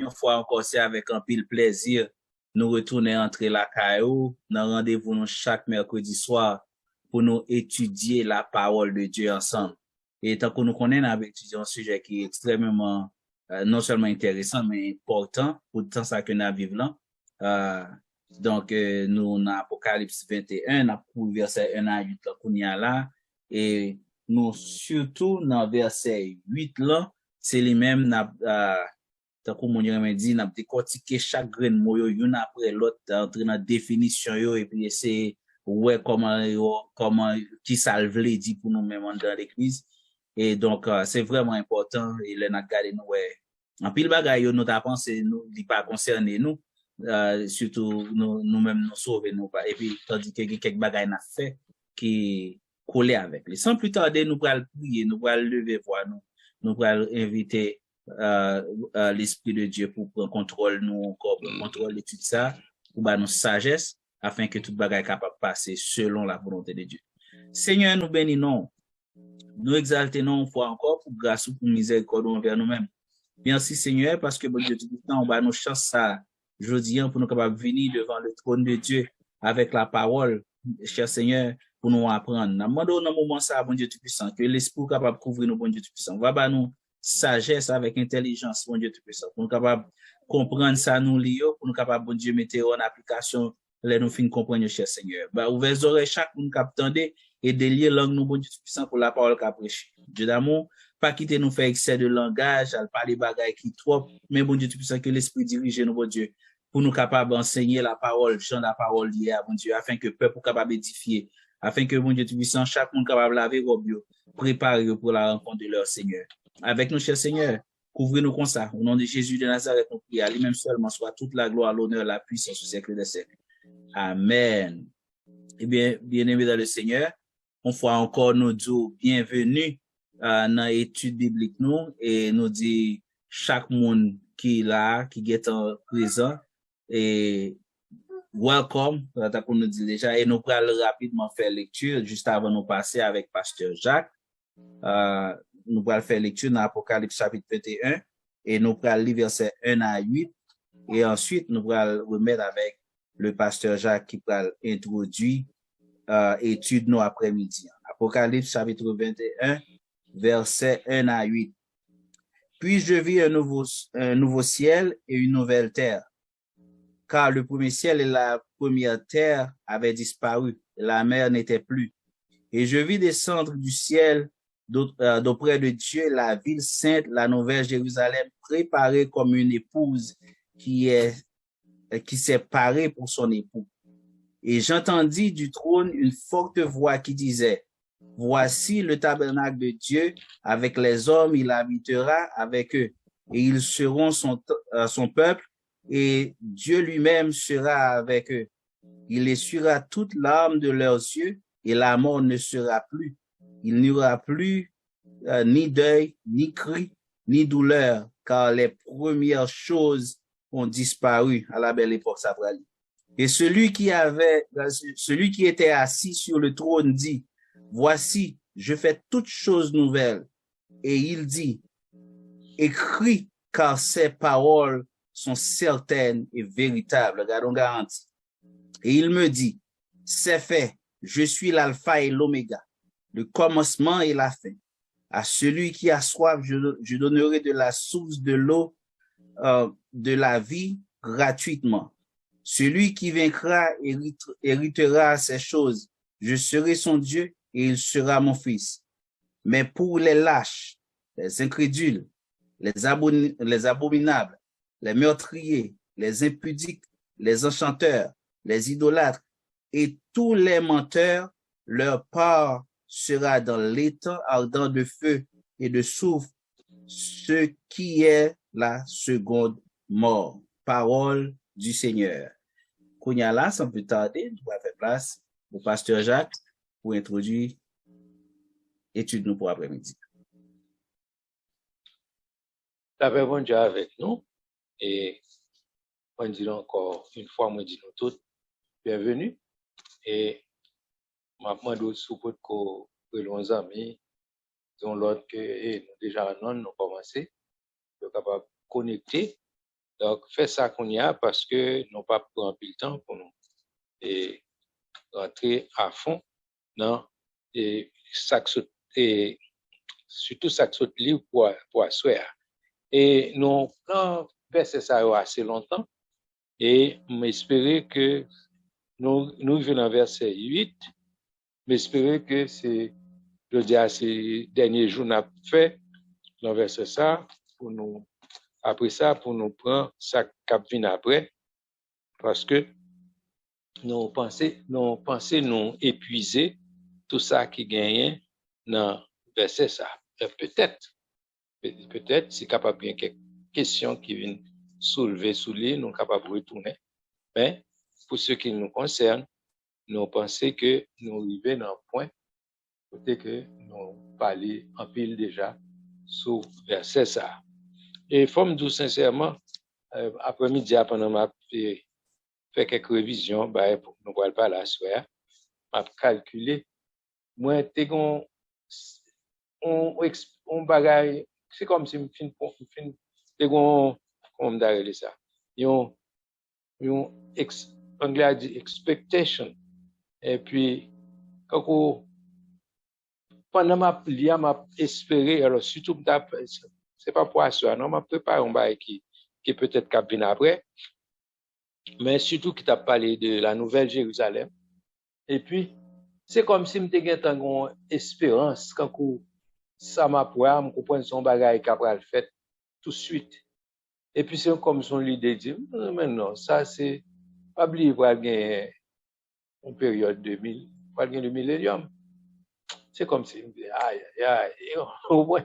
une fois encore, c'est avec un pile plaisir nous retourner entrer la caillou, dans rendez-vous nous chaque mercredi soir pour nous étudier la parole de Dieu ensemble. Et tant que nous connaissons, nous étudié un sujet qui est extrêmement, non seulement intéressant, mais important pour le temps ça que nous vivons là. Donc, nous, dans Apocalypse 21, nous pour verset 1 à 8 là, qu'on y a là, et nous, surtout, dans verset 8 là, c'est lui-même, tant que mon dit, n'a décortiqué chaque grain de mot, une après l'autre, entrer dans définition, et puis essayer, ouais, comment, qui ça le veut dit pour nous-mêmes dans l'église. Et donc, c'est vraiment important, et là, n'a gardé nous, ouais. En pile bagaille, nous t'as pensé, nous, dit pas concerné nous, surtout, nous-mêmes, nous sauver, nous pas. Et puis, tandis que quelques bagailles n'a fait, qui collé avec les. Sans plus tarder, nous allons prier, nous allons lever voix, nous allons inviter, l'Esprit de Dieu pour prendre contrôle nous encore, pour contrôler tout ça, pour bah nous sagesse, afin que toute bagaille capable de passer selon la volonté de Dieu. Seigneur, nous bénissons, nous exaltons une fois encore pour grâce ou pour miséricorde envers nous-mêmes. Merci Seigneur, parce que bon Dieu, tout le temps, on va nous chance ça, jeudi, pour nous capables de venir devant le trône de Dieu avec la parole, cher Seigneur, pour nous apprendre. Nous demandons dans moment ça, bon Dieu Tout-Puissant, que l'Esprit capable de couvrir nous, bon Dieu Tout-Puissant. Va nous sagesse avec intelligence, bon Dieu Tout-Puissant, pour nous capables comprendre ça, nous lire, pour nous capables, bon Dieu, mettre en application, les nous fin comprendre, cher Seigneur. Ouvrez les oreilles chaque monde qui attendait et délier langue nous, bon Dieu Tout-Puissant, pour la parole qu'a prêché. Dieu d'amour, pas quitter nous faire excès de langage, à parler bagaille qui trop, mais bon Dieu Tout-Puissant, que l'Esprit dirige nous, bon Dieu, pour nous capables d'enseigner la parole, chant la parole liée à bon Dieu, afin que le peuple capable d'édifier, afin que bon Dieu Tout-Puissant, chaque monde capable de laver robe, préparer pour la rencontre de leur Seigneur. Avec nous, cher Seigneur, couvrez-nous comme ça. Au nom de Jésus de Nazareth, on prie à lui-même seulement soit toute la gloire, l'honneur, la puissance au siècle des siècles. Amen. Eh bien, bien-aimés dans le Seigneur, on fois encore nous dit bienvenue dans l'étude biblique nous et nous dit chaque monde qui est là, qui est en présent et welcome, qu'on nous dit déjà, et nous allons rapidement faire lecture juste avant de nous passer avec Pasteur Jacques. Nous allons faire lecture dans Apocalypse chapitre 21 et nous allons lire verset 1 à 8 et ensuite nous allons remettre avec le Pasteur Jacques qui va introduire étude nous après-midi. Apocalypse chapitre 21 verset 1 à 8. Puis je vis un nouveau ciel et une nouvelle terre, car le premier ciel et la première terre avaient disparu, et la mer n'était plus. Et je vis descendre du ciel d'auprès de Dieu la ville sainte, la nouvelle Jérusalem, préparée comme une épouse qui s'est parée pour son époux. Et j'entendis du trône une forte voix qui disait, voici le tabernacle de Dieu avec les hommes, il habitera avec eux, et ils seront son peuple, et Dieu lui-même sera avec eux. Il essuiera toute larme de leurs yeux, et la mort ne sera plus. Il n'y aura plus ni deuil, ni cri, ni douleur, car les premières choses ont disparu. À la belle époque, ça va aller. Et celui qui était assis sur le trône dit, voici, je fais toutes choses nouvelles. Et il dit, écris, car ces paroles sont certaines et véritables. Regardons garantie. Et il me dit, c'est fait, je suis l'alpha et l'oméga, le commencement et la fin. À celui qui a soif, je donnerai de la source de l'eau de la vie gratuitement. Celui qui vaincra héritera ces choses. Je serai son Dieu et il sera mon fils. Mais pour les lâches, les incrédules, les abominables, les meurtriers, les impudiques, les enchanteurs, les idolâtres et tous les menteurs, leur part sera dans l'étang ardent de feu et de soufre, ce qui est la seconde mort. Parole du Seigneur. Kounya là, sans plus tarder, nous allons faire place au pasteur Jacques pour introduire l'étude nous pour après-midi. La paix bon Dieu avec nous et on dit encore une fois, moi dis nous tous bienvenue et ma demande sous pour que nos amis dont l'autre que nous déjà non nous commencer de capable connecter Donc, fais ça qu'on y a parce que nous pas prendre le temps pour nous et rentrer à fond dans et ça et surtout ça que saute livre pour asseoir. Et nous prenons verset ça assez longtemps et m'espérer que nous venons verset 8, m'espérer que c'est je dis à ces derniers jours n'a fait dans verset ça pour nous après ça pour nous prendre ça cap vient après parce que nous pensons nous épuiser tout ça qui gagne dans verset ça. Peut-être, c'est capable bien quelques questions qui viennent soulever sous lui, nous capables de retourner. Mais pour ce qui nous concerne, nous pensons que nous arrivons dans un point côté que nous parlons en pile déjà sur verset ça. Et faut me dire sincèrement, après-midi, pendant ma fait quelques révisions, pour nous ne pas la soirée, m'a calculé, moi, on bagaille, c'est comme si comment on dirait ça, yon anglais a dit expectation, et puis quand pendant m'a espéré, alors surtout c'est pas pour ça, non, m'a préparé un bail qui peut-être cap venir après, mais surtout qui t'a parlé de la nouvelle Jérusalem, et puis c'est comme si m'te gen tan gon espérance quand ça m'a pour me comprendre son bagage qu'après le fait tout de suite. Et puis c'est comme son l'idée dit mais non, ça c'est pas oublier pour gagner une période 2000, pour gagner le millénium. C'est comme si aïe aïe au moins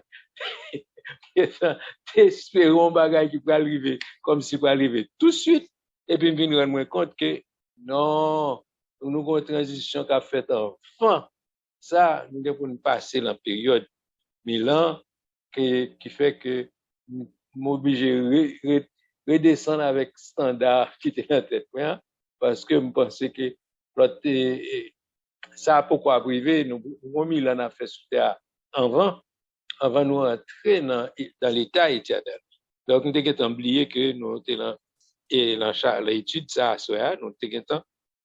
espérons bagage qui peut arriver comme si peut arriver tout de suite et puis me rendre compte que non, nous avons une transition qu'a fait enfin. Ça, nous devons passer la période 1000 ans qui fait que nous obligés de redescendre avec standard qui était en tête. Parce que je pense que ça, pourquoi arriver, nous avons 1000 ans à faire sous terre avant nous entrer dans l'état éternel. Donc, nous devons oublier que nous sommes dans l'étude, ça, nous sommes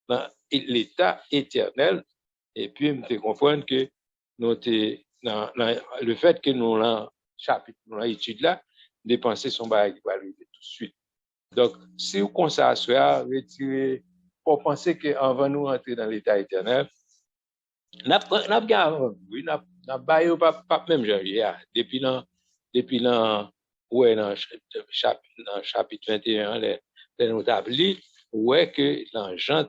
dans l'état éternel. Et puis, nous comprendre que nous dans le fait que nous dans chapitre, dans l'étude là, dépenser son bagage qui va arriver tout de suite. Donc, si vous commencez à retirer, pour penser qu'avant nous entrer dans l'état éternel, n'a pas même janvier, depuis dans ouais, dans chapitre 21, les nous établis, ouais, que dans Jean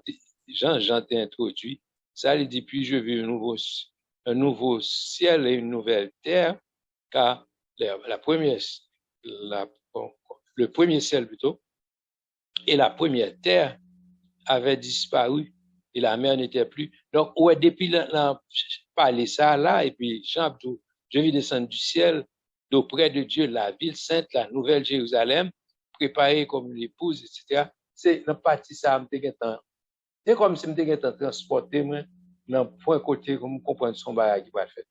t'ai introduit, ça il dit, puis je vis un nouveau ciel et une nouvelle terre, car le premier ciel plutôt, et la première terre avait disparu et la mer n'était plus. Donc, ouais, depuis parler ça là, et puis Jean, je vis descendre du ciel, d'auprès de Dieu, la ville sainte, la nouvelle Jérusalem, préparée comme une épouse, etc. C'est dans partie ça, c'est comme si je m'étais transporté, moi, dans point côté, comme comprendre son bagage qui va faire.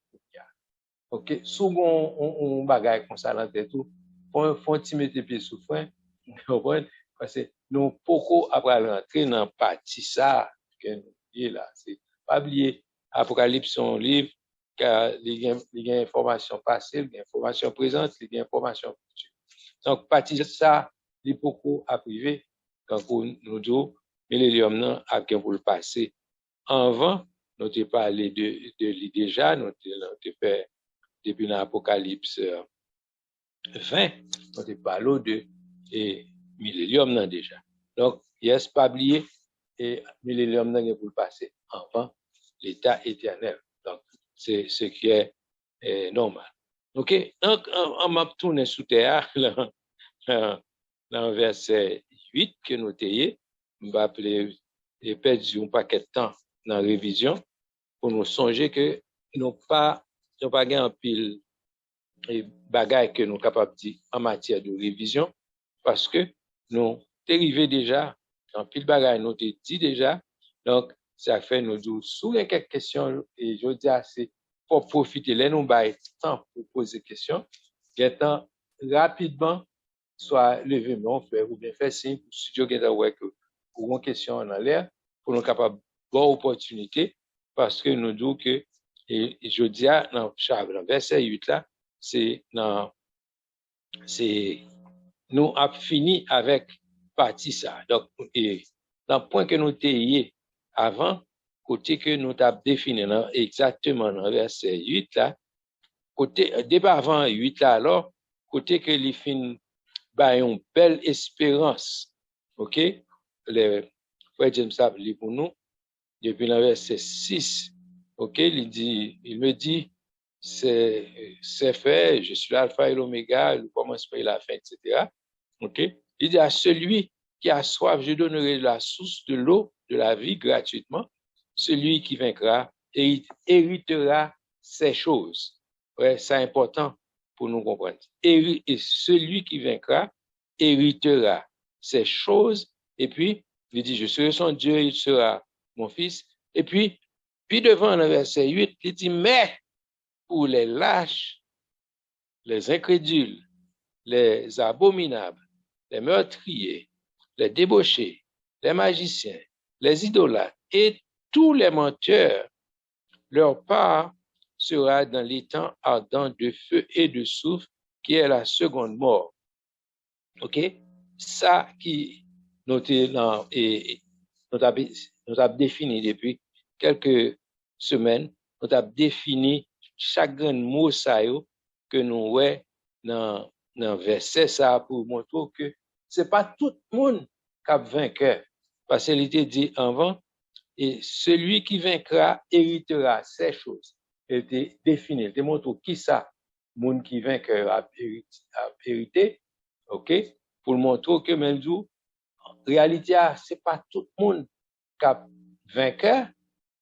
OK? Souvent, on bagaille comme ça dans tête tout. Faut un petit mettre pied sous frein. Parce que nous, pourquoi après rentrer dans partie ça, que nous dit là, c'est pas oublier, Apocalypse, son livre, car il y a information passée, il y a information présente, il y a information future. Donc, partie ça, il est beaucoup à privé, quand nous disons, mais les hommes a bien pour le passé. Avant, nous avons parlé de lui déjà, nous avons fait depuis l'Apocalypse 20, on avons parlé de millénium déjà. Donc, yes, pas oublier, et millénium pour le passé, avant l'état éternel. Donc, c'est ce qui est normal. OK? Donc, on m'a tourné sous terre, dans le verset 8 que nous avons, on va appeler et perdre un paquet de temps dans la révision pour nous songer que nous pas gagné en pile et bagaille que nous capables de dire en matière de révision parce que nous arrivés déjà en pile bagaille nous dit déjà. Donc ça fait nous dire sous les quelques questions et je dis c'est pour profiter les nous bail temps pour poser questions. Temps rapidement soit lever mon frère ou bien faire signe pour studio qui est avec pour une question en l'air pour nous capable bonne opportunité parce que nous disons que et je dis dans verset 8 là c'est nous a fini avec partie ça donc et dans le point que nous étions avant côté que nous avons défini exactement dans verset 8 là côté débat avant 8 là alors côté que les fins bah une belle espérance OK le frère James a lu pour nous depuis le verset 6 OK il me dit c'est fait je suis l'alpha et l'oméga le commencement et la fin etc. OK il dit à celui qui a soif je donnerai la source de l'eau de la vie gratuitement celui qui vaincra héritera ces choses ouais c'est important pour nous comprendre et celui qui vaincra héritera ces choses et puis il dit je serai son Dieu il sera mon fils et puis devant le verset 8 il dit mais pour les lâches les incrédules les abominables les meurtriers les débauchés les magiciens les idolâtres et tous les menteurs leur part sera dans l'étang ardent de feu et de soufre qui est la seconde mort. OK? Ça qui nous avons défini depuis quelques semaines, nous avons défini chaque grand mot ça que nous voyons dans verset ça pour montrer que c'est pas tout le monde qui a vainqueur. Parce qu'il était dit avant, et celui qui vaincra héritera ces choses. Il était défini, il te montre qui ça, le monde qui vainqueur a hérité, OK? Pour montrer que même en réalité, c'est pas tout le monde qui a vainqueur,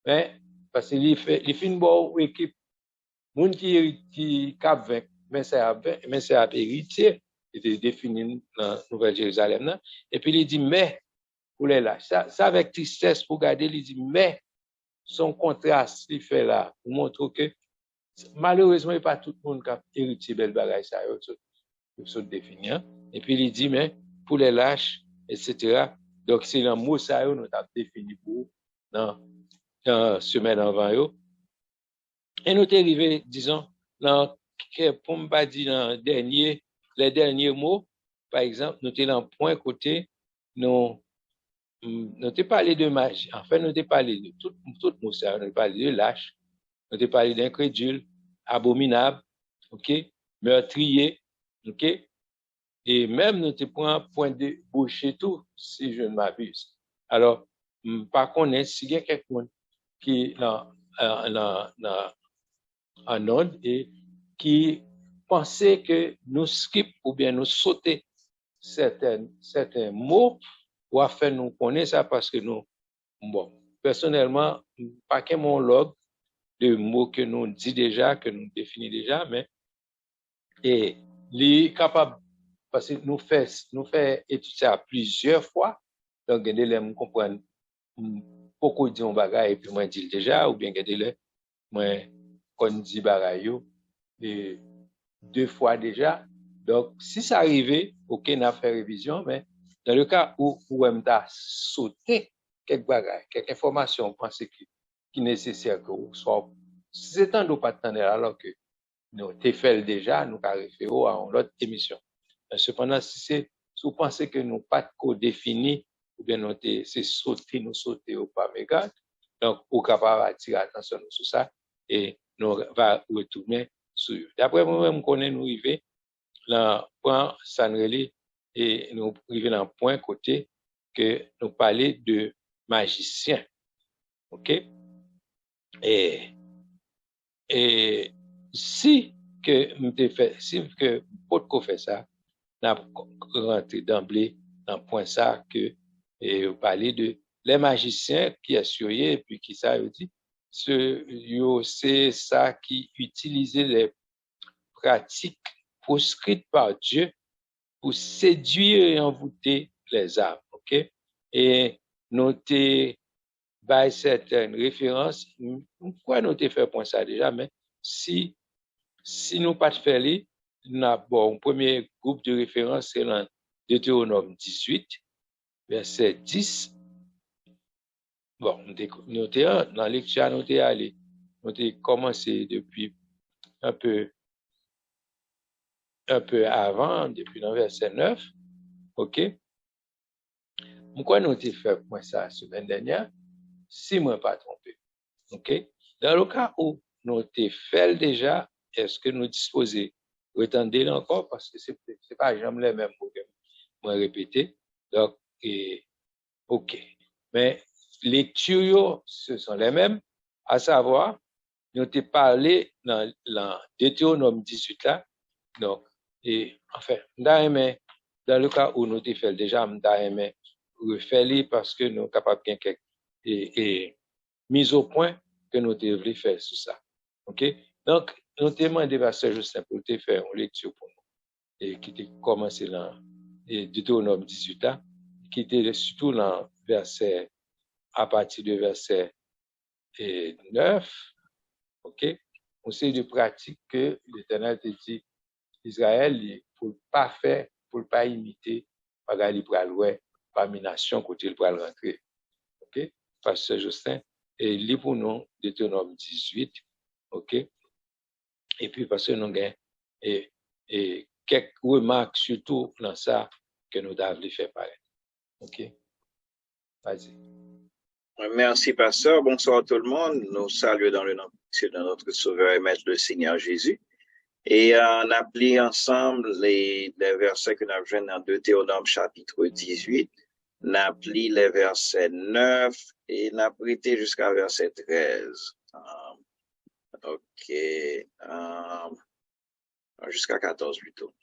mais parce que il fait une bonne équipe, le monde qui a vaincu, mais c'est à hérité, il était défini dans Nouvelle-Jérusalem, et puis il dit, mais, pour les lâches, ça avec tristesse, pour garder, il dit, mais, son contraste, il fait là, pour montrer que malheureusement, il n'y a pas tout le monde qui a hérité belle bagaille, ça, il faut définir. Et puis, il dit, mais pour les lâches, etc. Donc, c'est un mot, ça, nous avons défini pour dans semaine avant. Et nous sommes arrivés, disons, pour ne pas dire les derniers mots, par exemple, nous sommes dans le point côté, nous avons parlé de magie. En fait, nous avons parlé de tout mot, ça, nous avons parlé de lâche, nous avons parlé d'incrédule, abominable, OK, meurtrier, OK, et même nous te prenons un point de boucher tout, si je ne m'abuse. Alors, par contre, s'il y a quelqu'un qui est en ordre et qui pensait que nous skip ou bien nous sauter certains mots, ou à faire nous connaître ça parce que nous, bon, personnellement, pas que mon log de mots que nous dit déjà, que nous définit déjà, mais et les capable parce que nous fait étudier ça plusieurs fois donc gardez les me comprendre beaucoup dit on bagaille et puis moi dit déjà ou bien gardez les moi qu'on dit bagaille et deux fois déjà donc si ça arrivait OK n'a fait révision mais dans le cas où on t'a sauté quelques bagaille quelques informations pensez qui nécessaire que vous soit c'est un pas de alors que nous t'ai fait déjà nous avons référé à une autre émission. Cependant, si vous pensez que nous pas co-défini, ou bien c'est sauter ou pas méga, donc, vous capable attirer attention sur ça, et nous va retourner sur. D'après moi-même, connaît nous arriver, dans point Sanreli, et nous arriver dans le point côté que nous parler de magicien. OK? Et si que pour faire ça, n'a rentré d'emblée dans le point ça que vous parlez de les magiciens qui assurent et puis qui ça dit c'est ça qui utilisait les pratiques proscrites par Dieu pour séduire et envoûter les âmes. OK? Et noter by certaines références, pourquoi nous te fait point ça déjà, mais si nous pas de faire nous avons un premier groupe de références, c'est Deutéronome 18, verset 10. Bon, nous étions dans lecture, nous étions allés, nous étions commencé depuis un peu avant, depuis le verset 9, ok? Pourquoi nous avons fait point ça la semaine dernière? Si moi pas trompé, ok? Dans le cas où nous avons fait déjà, est-ce que nous disposons retendre encore parce que c'est pas jamais les mêmes mots que moi répéter. Donc, ok. Mais les lectures, ce sont les mêmes, à savoir, nous avons parlé dans Deutéronome 18 là, donc, enfin, dans le cas où nous avons fait déjà, nous avons refait parce que nous sommes capables de quelques mise au point que nous devons faire sur ça. OK? Donc, nous avons demandé à Sœur Justin pour te faire une lecture pour nous, et qui était commencé dans Deutéronome 18 là, qui était surtout dans verset, à partir de verset 9, OK? On sait de pratique que l'Éternel te dit, Israël, pour pas faire, pour pas imiter, pas aller pour aller parmi nations côté le pour rentrer. OK? Pasteur Justin, et lit pour nous Deutéronome 18, OK? Et puis parce que nous avons et quelques remarques surtout dans ça que nous devons faire pareil. OK? Vas-y. Merci, pasteur. Bonsoir tout le monde. Nous saluons dans le nom de notre Sauveur et Maître le Seigneur Jésus. Et on applique ensemble les versets que nous avons dans Deutéronome chapitre 18. On applique les versets 9 et on a prêté jusqu'à verset 13. Jusqu'à 14 plutôt.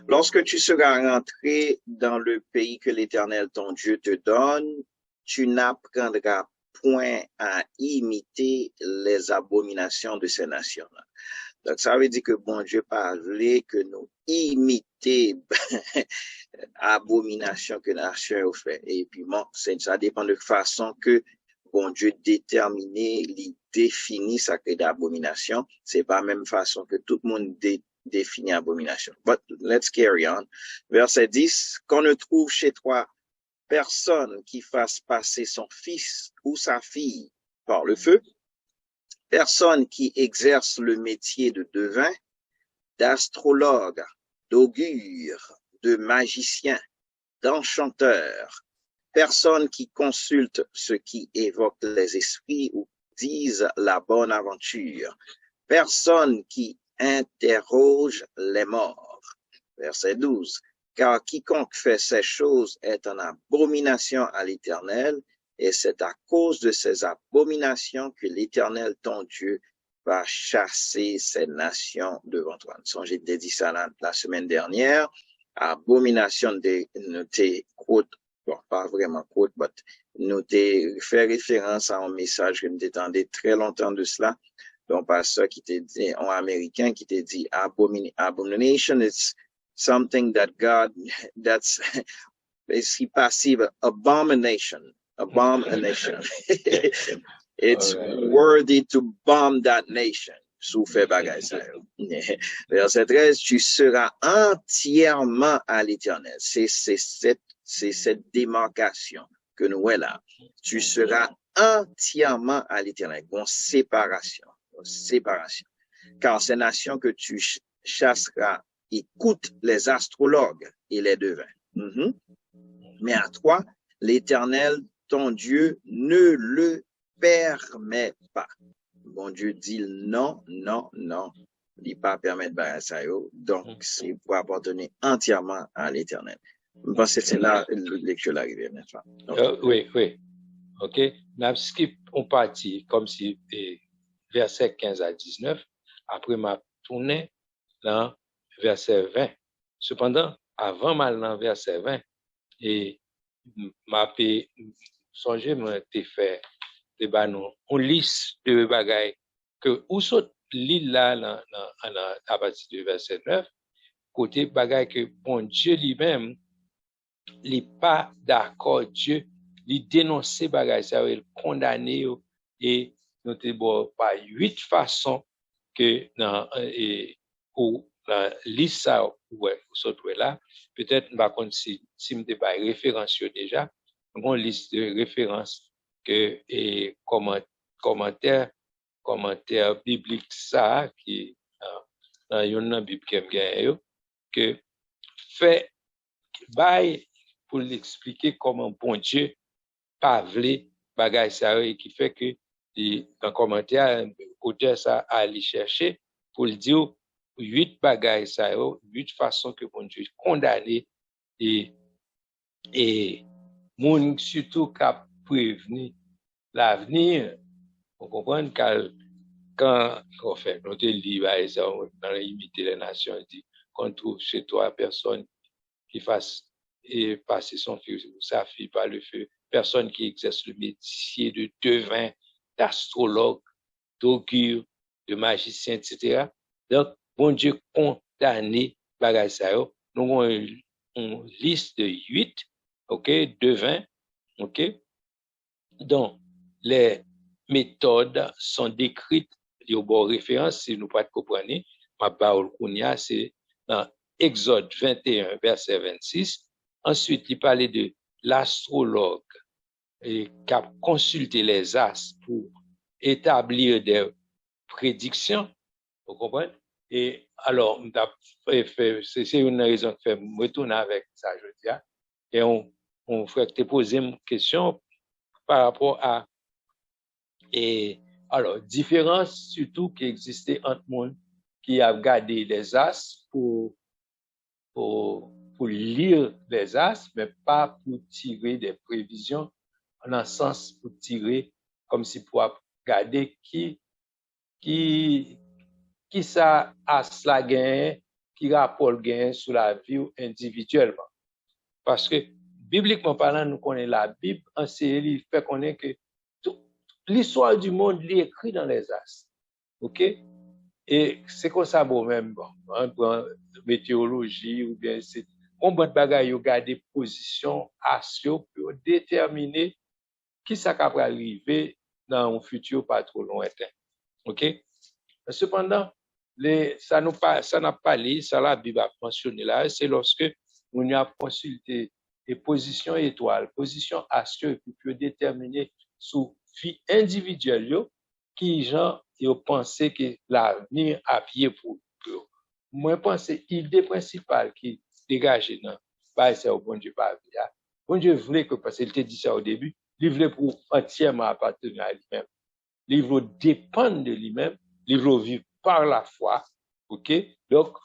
Lorsque tu seras rentré dans le pays que l'Éternel ton Dieu te donne, tu n'apprendras point à imiter les abominations de ces nations-là. Donc, ça veut dire que bon Dieu parlait que nous imiter abomination que nation fait. Et puis, bon, ça dépend de façon que bon Dieu déterminé, il définit ça que d'abomination. C'est pas la même façon que tout le monde définit abomination. But let's carry on. Verset 10, qu'on ne trouve chez toi personne qui fasse passer son fils ou sa fille par le feu, personne qui exerce le métier de devin, d'astrologue, d'augure, de magicien, d'enchanteur, personne qui consulte ce qui évoque les esprits ou dise la bonne aventure, personne qui interroge les morts. Verset 12. Car quiconque fait ces choses est en abomination à l'Éternel, et c'est à cause de ces abominations que l'Éternel, ton Dieu, va chasser ces nations devant toi. J'ai dit ça la semaine dernière. Abomination de noter quote, bon, pas vraiment quote, mais noter, faire référence à un message que nous attendais très longtemps de cela. Donc, pasteur qui t'a dit, un américain qui t'a dit, abomination is something that God, that's, is passive, abomination. It's worthy to bomb that nation. Sous fait bagay ça. Verset 13, tu seras entièrement à l'Éternel. C'est cette démarcation que nous avons là. Tu seras entièrement à l'Éternel. Une séparation. Car ces nations que tu chasseras écoutent les astrologues et les devins. Mais à toi, l'Éternel, ton Dieu, ne le permet pas. Bon Dieu dit non. Il ne pas permettre de ça. Donc, c'est pour appartenir entièrement à l'Éternel. Je pense que c'est là la lecture l'arrivée, n'est-ce pas? Oui. OK. Nous skip on partie comme si verset 15 à 19. Après, m'a tourné dans verset 20. Cependant, avant mal dans verset 20, et m'a songé, m'a fait une liste de bagailles que où saute l'île là à partir du verset 9, côté bagailles que bon Dieu lui-même, il n'est pas d'accord, Dieu, il dénonce bagailles, ça veut condamner et nous bon par 8 façons que dans la liste ça, ouais, là, peut-être, par contre, si me débat référence déjà, une liste de références que, et commentaire biblique ça, qui, dans une Bible qui aime que fait, bail pour l'expliquer comment bon Dieu parler bagay ça et qui fait que dans commentaire auteur ça a aller chercher pour le dire 8 bagay ça 8 façons que bon Dieu condamner et moun surtout qu'a prévenir l'avenir on comprend quand on fait notre livre par exemple dans imiter les nations dit qu'on trouve chez toi personne qui fasse et passer son fils ou sa fille par le feu, personne qui exerce le métier de devin, d'astrologue, d'augure, de magicien, etc. Donc, bon Dieu condamné bagay sa yo. Nous avons une liste de 8, ok, devins, ok, dont les méthodes sont décrites, il y a une référence, si nous pas comprendre, ma parole kounia, c'est dans Exode 21, verset 26. Ensuite, il parlait de l'astrologue qui a consulté les astres pour établir des prédictions. Vous comprenez? Et alors, c'est une raison que je retourne avec ça, je dis. Et on fait te poser une question par rapport à alors, différence surtout qui existait entre monde qui a gardé les astres pour lire les astres, mais pas pour tirer des prévisions, en un sens pour tirer, comme si pour regarder qui ça astre la gagne, qui rapport gagne sur la vie individuellement. Parce que, bibliquement parlant, nous connaissons la Bible, en série, fait connaître que l'histoire du monde est écrite dans les astres. OK? Et c'est comme ça, bon, même, bon, on prend météorologie ou bien c'est, on va garder position astre pour déterminer qui ça va arriver dans un futur pas trop lointain. OK? Cependant, ça n'a pas lié, ça la Bible a mentionné là, c'est lorsque on a consulté les positions étoiles, positions astre, qui peut déterminer sous vie individuelle, qui gens ont pensé que l'avenir a pied pour eux. Moi, je pense que l'idée principale qui dégage dans c'est au bon Dieu par vie. Bon Dieu voulait que, parce qu'il te dit ça au début, il voulait pour entièrement appartenir à lui-même. Il voulait dépendre de lui-même, il voulait vivre par la foi. OK? Donc,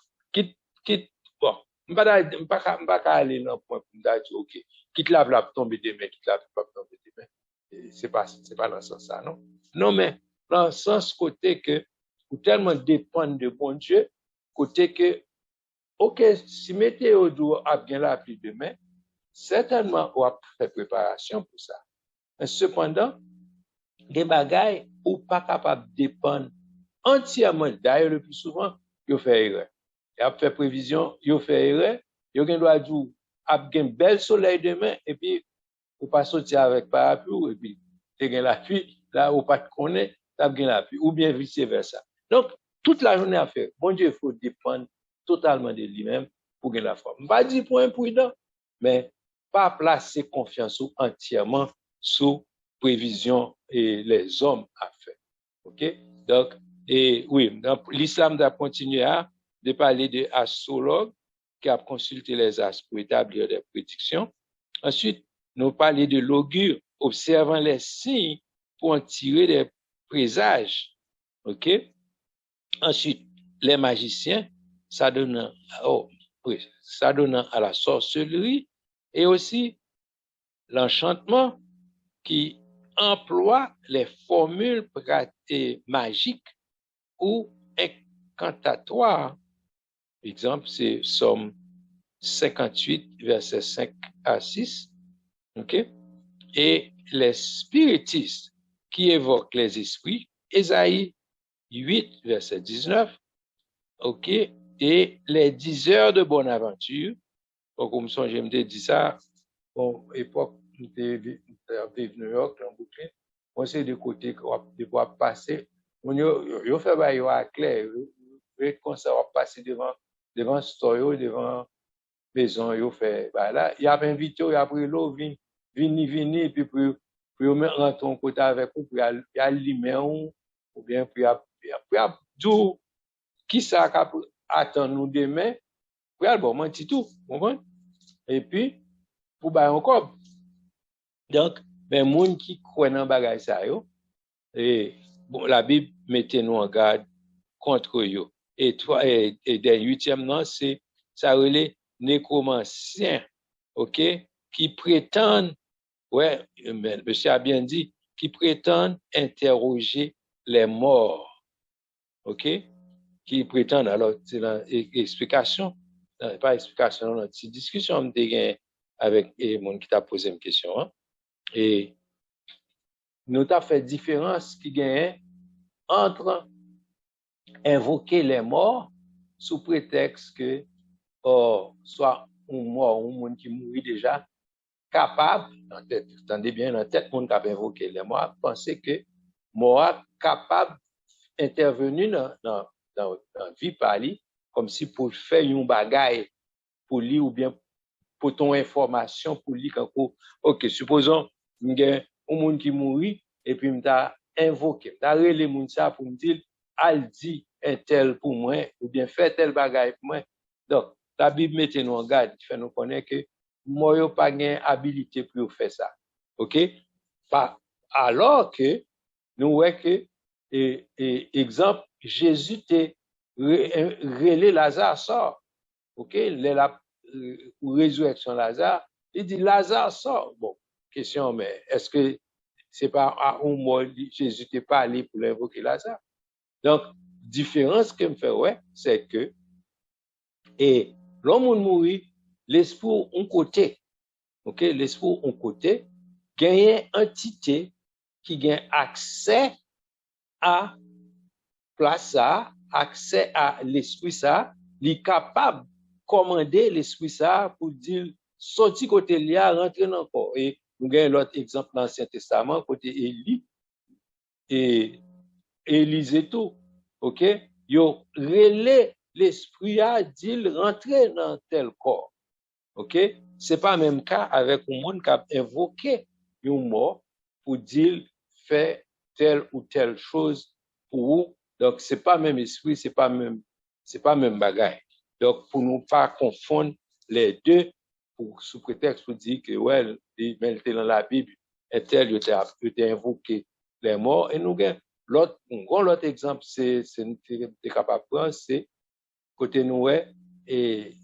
bon, je ne vais pas aller dans le point pour me dire, OK, quitte la tomber demain, quitte la pas tomber demain. C'est pas dans ce sens-là, non? Non, mais dans le sens côté que, pour tellement dépendre de bon Dieu, côté que, OK, si météo a bien la pluie demain, certainement, on va faire préparation pour ça. Mais cependant, des bagailles ou pas capable de dépendre entièrement. D'ailleurs, le plus souvent, il fait erreur. Il a fait prévision, il fait erreur. Il doit dire, il y a un bel soleil demain, et puis, ou pas sortir avec parapluie, et puis, il y a la pluie, là, ou pas te connaître, il y a la pluie, ou bien vice versa. Donc, toute la journée à faire. Bon Dieu, il faut dépendre totalement de lui-même pour gagner la foi. Je ne vais pas dire pour imprudent, mais pas placer confiance entièrement sous prévision et les hommes à faire. OK? Donc, et oui, l'islam a continué à de parler de astrologues qui a consulté les astres pour établir des prédictions. Ensuite, nous parlons de l'augure, observant les signes pour en tirer des présages. OK? Ensuite, les magiciens, ça donne à la sorcellerie et aussi l'enchantement qui emploie les formules magiques ou incantatoires. Exemple, c'est Somme 58, versets 5 à 6. OK? Et les spiritistes qui évoquent les esprits, Ésaïe 8, verset 19. OK? Et les diseurs de bonne aventure, comme je me dis ça, bon, époque, de New York, dans Brooklyn, on sait de côté de pouvoir passer. On fait clair, comme ça, on va passer devant devant store, devant maison, yo fait, bah là, il a invité, il a pris l'eau, vini, puis pour rentrer en côté avec vous, puis il a limé ou bien, puis il a dit, qui ça attend nous demain, puis il a bon, menti tout, comprenez? Et puis, pour bailler encore. Donc, ben, moun qui croit dans bagay ça yo, et bon, la Bible mettait nous en garde contre eux. Et des huitième non, c'est ça relait nécromanciens, ok, qui prétendent, ouais, monsieur a bien dit, qui prétendent interroger les morts, ok, qui prétendent, alors, c'est l'explication, pas explication, non, c'est discussion avec les gens qui t'a posé une question, hein, et nous t'a fait différence qui gagne entre invoquer les morts sous prétexte que soit un mort ou un monde qui mourit déjà capable, attendez bien, dans tête monde qui a invoqué les morts, penser que mort capable d'intervenir dans la vie par lui, comme si pour faire une bagaille pour lui ou bien pour ton information pour lui quand ok, supposons il y a un monde qui mourit et puis m'ta invoqué, m'ta relé monde ça pour me dire al dit un tel pour moi ou bien fait tel bagaille pour moi. Donc la Bible mettait nous en garde, fait nous connaître que moi yo pas gain habilité pour faire ça. OK? Alors que nous voyons que exemple Jésus te relé Lazare sort. OK? La résurrection Lazare, il dit Lazare sort. Bon, question, mais est-ce que c'est pas à un mot Jésus t'est pas allé pour l'invoquer Lazare? Donc, différence que me fait, ouais, c'est que, et l'homme mourit, l'esprit un côté, ok, l'esprit un côté, gagne entité qui gagne accès à place ça, accès à l'esprit ça, il est capable de commander l'esprit ça pour dire, sorti côté là, rentrer dans le corps. Et nous avons l'autre exemple dans l'Ancien Testament, côté Élie, et Élisée tout. OK? Yo relé l'esprit à dire rentrer dans tel corps. OK? C'est pas même cas avec un monde qui a invoqué un mort pour dire faire telle ou telle chose pour vous. Donc c'est pas même esprit, c'est pas même bagaille. Donc pour nous pas confondre les deux sous prétexte pour dire que ouais, il était dans la Bible et tel il était invoqué les morts et nous l'autre exemple c'est capable de prendre c'est côté nous et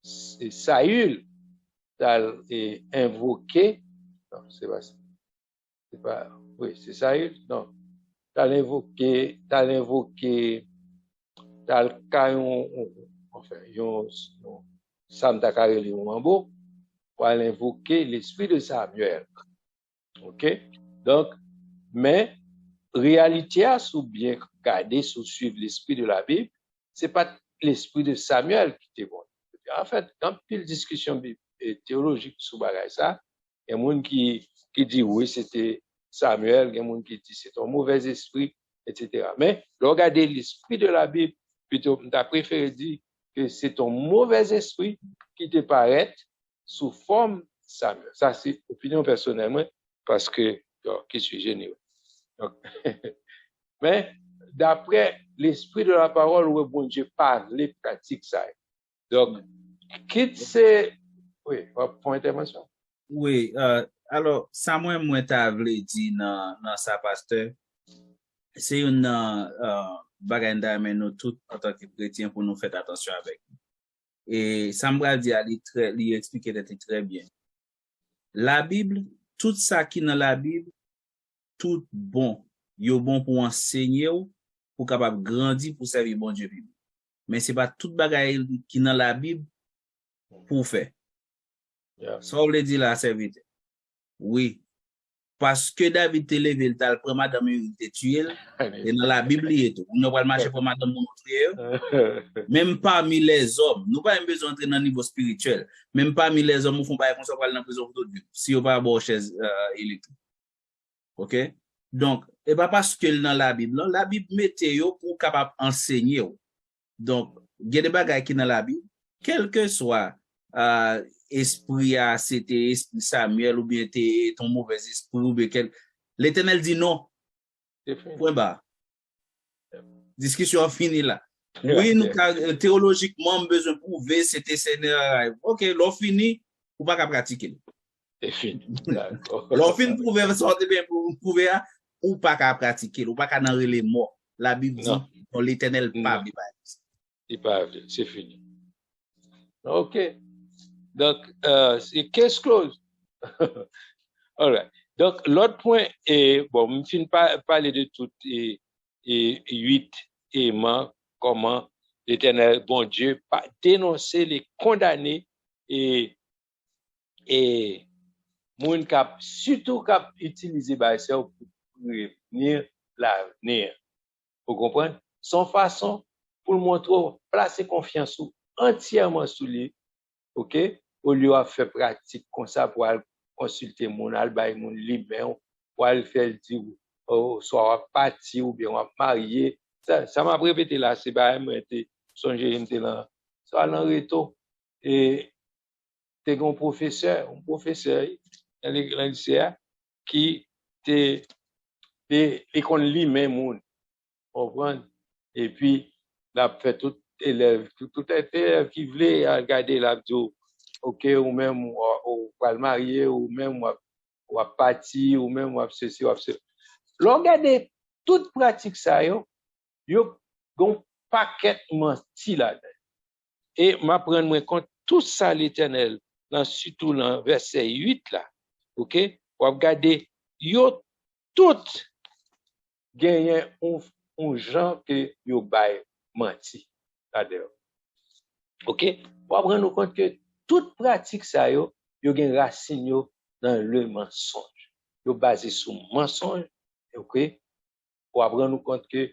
Saül t'as invoqué non c'est pas oui c'est Saül non t'as invoqué t'as enfin Sam Takareli Mambo pour invoquer l'esprit de Samuel. OK? Donc mais réalité à sous bien garder sous suivre l'esprit de la Bible, c'est pas l'esprit de Samuel qui était bon. En fait, quand pile discussion théologique sur bagay ça, il y a monde qui dit oui, c'était Samuel, il y a monde qui dit c'est un mauvais esprit, etc. Mais regardez l'esprit de la Bible, plutôt t'as préféré dire que c'est un mauvais esprit qui te paraît sous forme Samuel. Ça c'est opinion personnellement parce que qui suis généreux. Donc, mais d'après l'esprit de la parole où bon Dieu parle, les pratiques ça. Donc, quitte c'est oui, pour intervention. Oui, alors ça moi t'a vle di dans sa pasteur, c'est une baganda mais nous tout en tant que chrétien pour nous faire attention avec. Et ça me dit il expliquer très bien. La Bible, tout ça qui dans la Bible, tout bon, yo bon pour enseigner ou pour capable grandir pour servir bon Dieu. Mais c'est pas toute bagaille qui dans la Bible pour faire. Yeah. Ça on le dit là serviteur. Oui. Parce que David te levé le tal pour madame il te tué et dans la Bible il est tout. On ne va pas marcher pour madame montrer. Même parmi les hommes, nous pas besoin d'entrer dans le niveau spirituel. Même parmi les hommes, nous font pas comme ça pour aller dans prison pour tout Dieu. Si on pas bon chaise électrique. OK? Donc, et pas parce que dans la Bible mette yo pour capable enseigner. Donc, gen de bagay ki nan la Bible, quel que soit esprit c'était esprit Samuel ou bien ton mauvais esprit ou bien l'Éternel dit non. Point barre. Discussion finie là. Oui, nous théologiquement besoin de prouver c'était Seigneur. OK, l'on fini ou pas qu'à pratiquer. C'est fini. L'on fin prouver sortir bien pour prouver ou pas qu'à pratiquer, ou pas qu'à dans les morts. La Bible dit que l'Éternel pas il pas, c'est fini. OK. Donc c'est case close. All right. Donc l'autre point est bon, je ne pas parler de tout et 8 aimants comment l'Éternel bon Dieu pas dénoncer les condamnés et moun kap surtout kap utiliser ba ça pour prévenir l'avenir. Vous comprenez? Son façon pour montrer placer confiance entièrement sous lui. OK? Au lieu de faire pratique comme ça pour consulter mon albay mon libre pour aller faire dire soit parti ou bien marié. Ça m'a répété là, c'est pas moi été songer m'était là. Ça dans reto et t'es un professeur dans lycée qui te l'école li même moun comprendre et puis la fait tout élève tout élève qui voulait regarder la vidéo OK ou même ou va le marier ou même ou partir ou même ou ceci ou ceci l'on regarder toute pratique ça yo gon paquet menti là et m'apprendre moi compte tout ça l'Éternel dans surtout dans verset 8 là OK ou regarder yo tout gagné un gens que yo bay menti là-dedans OK pour prendre compte que toute pratique ça yo gen racine yo dans le mensonge yo basé sur mensonge OK pour prendre compte que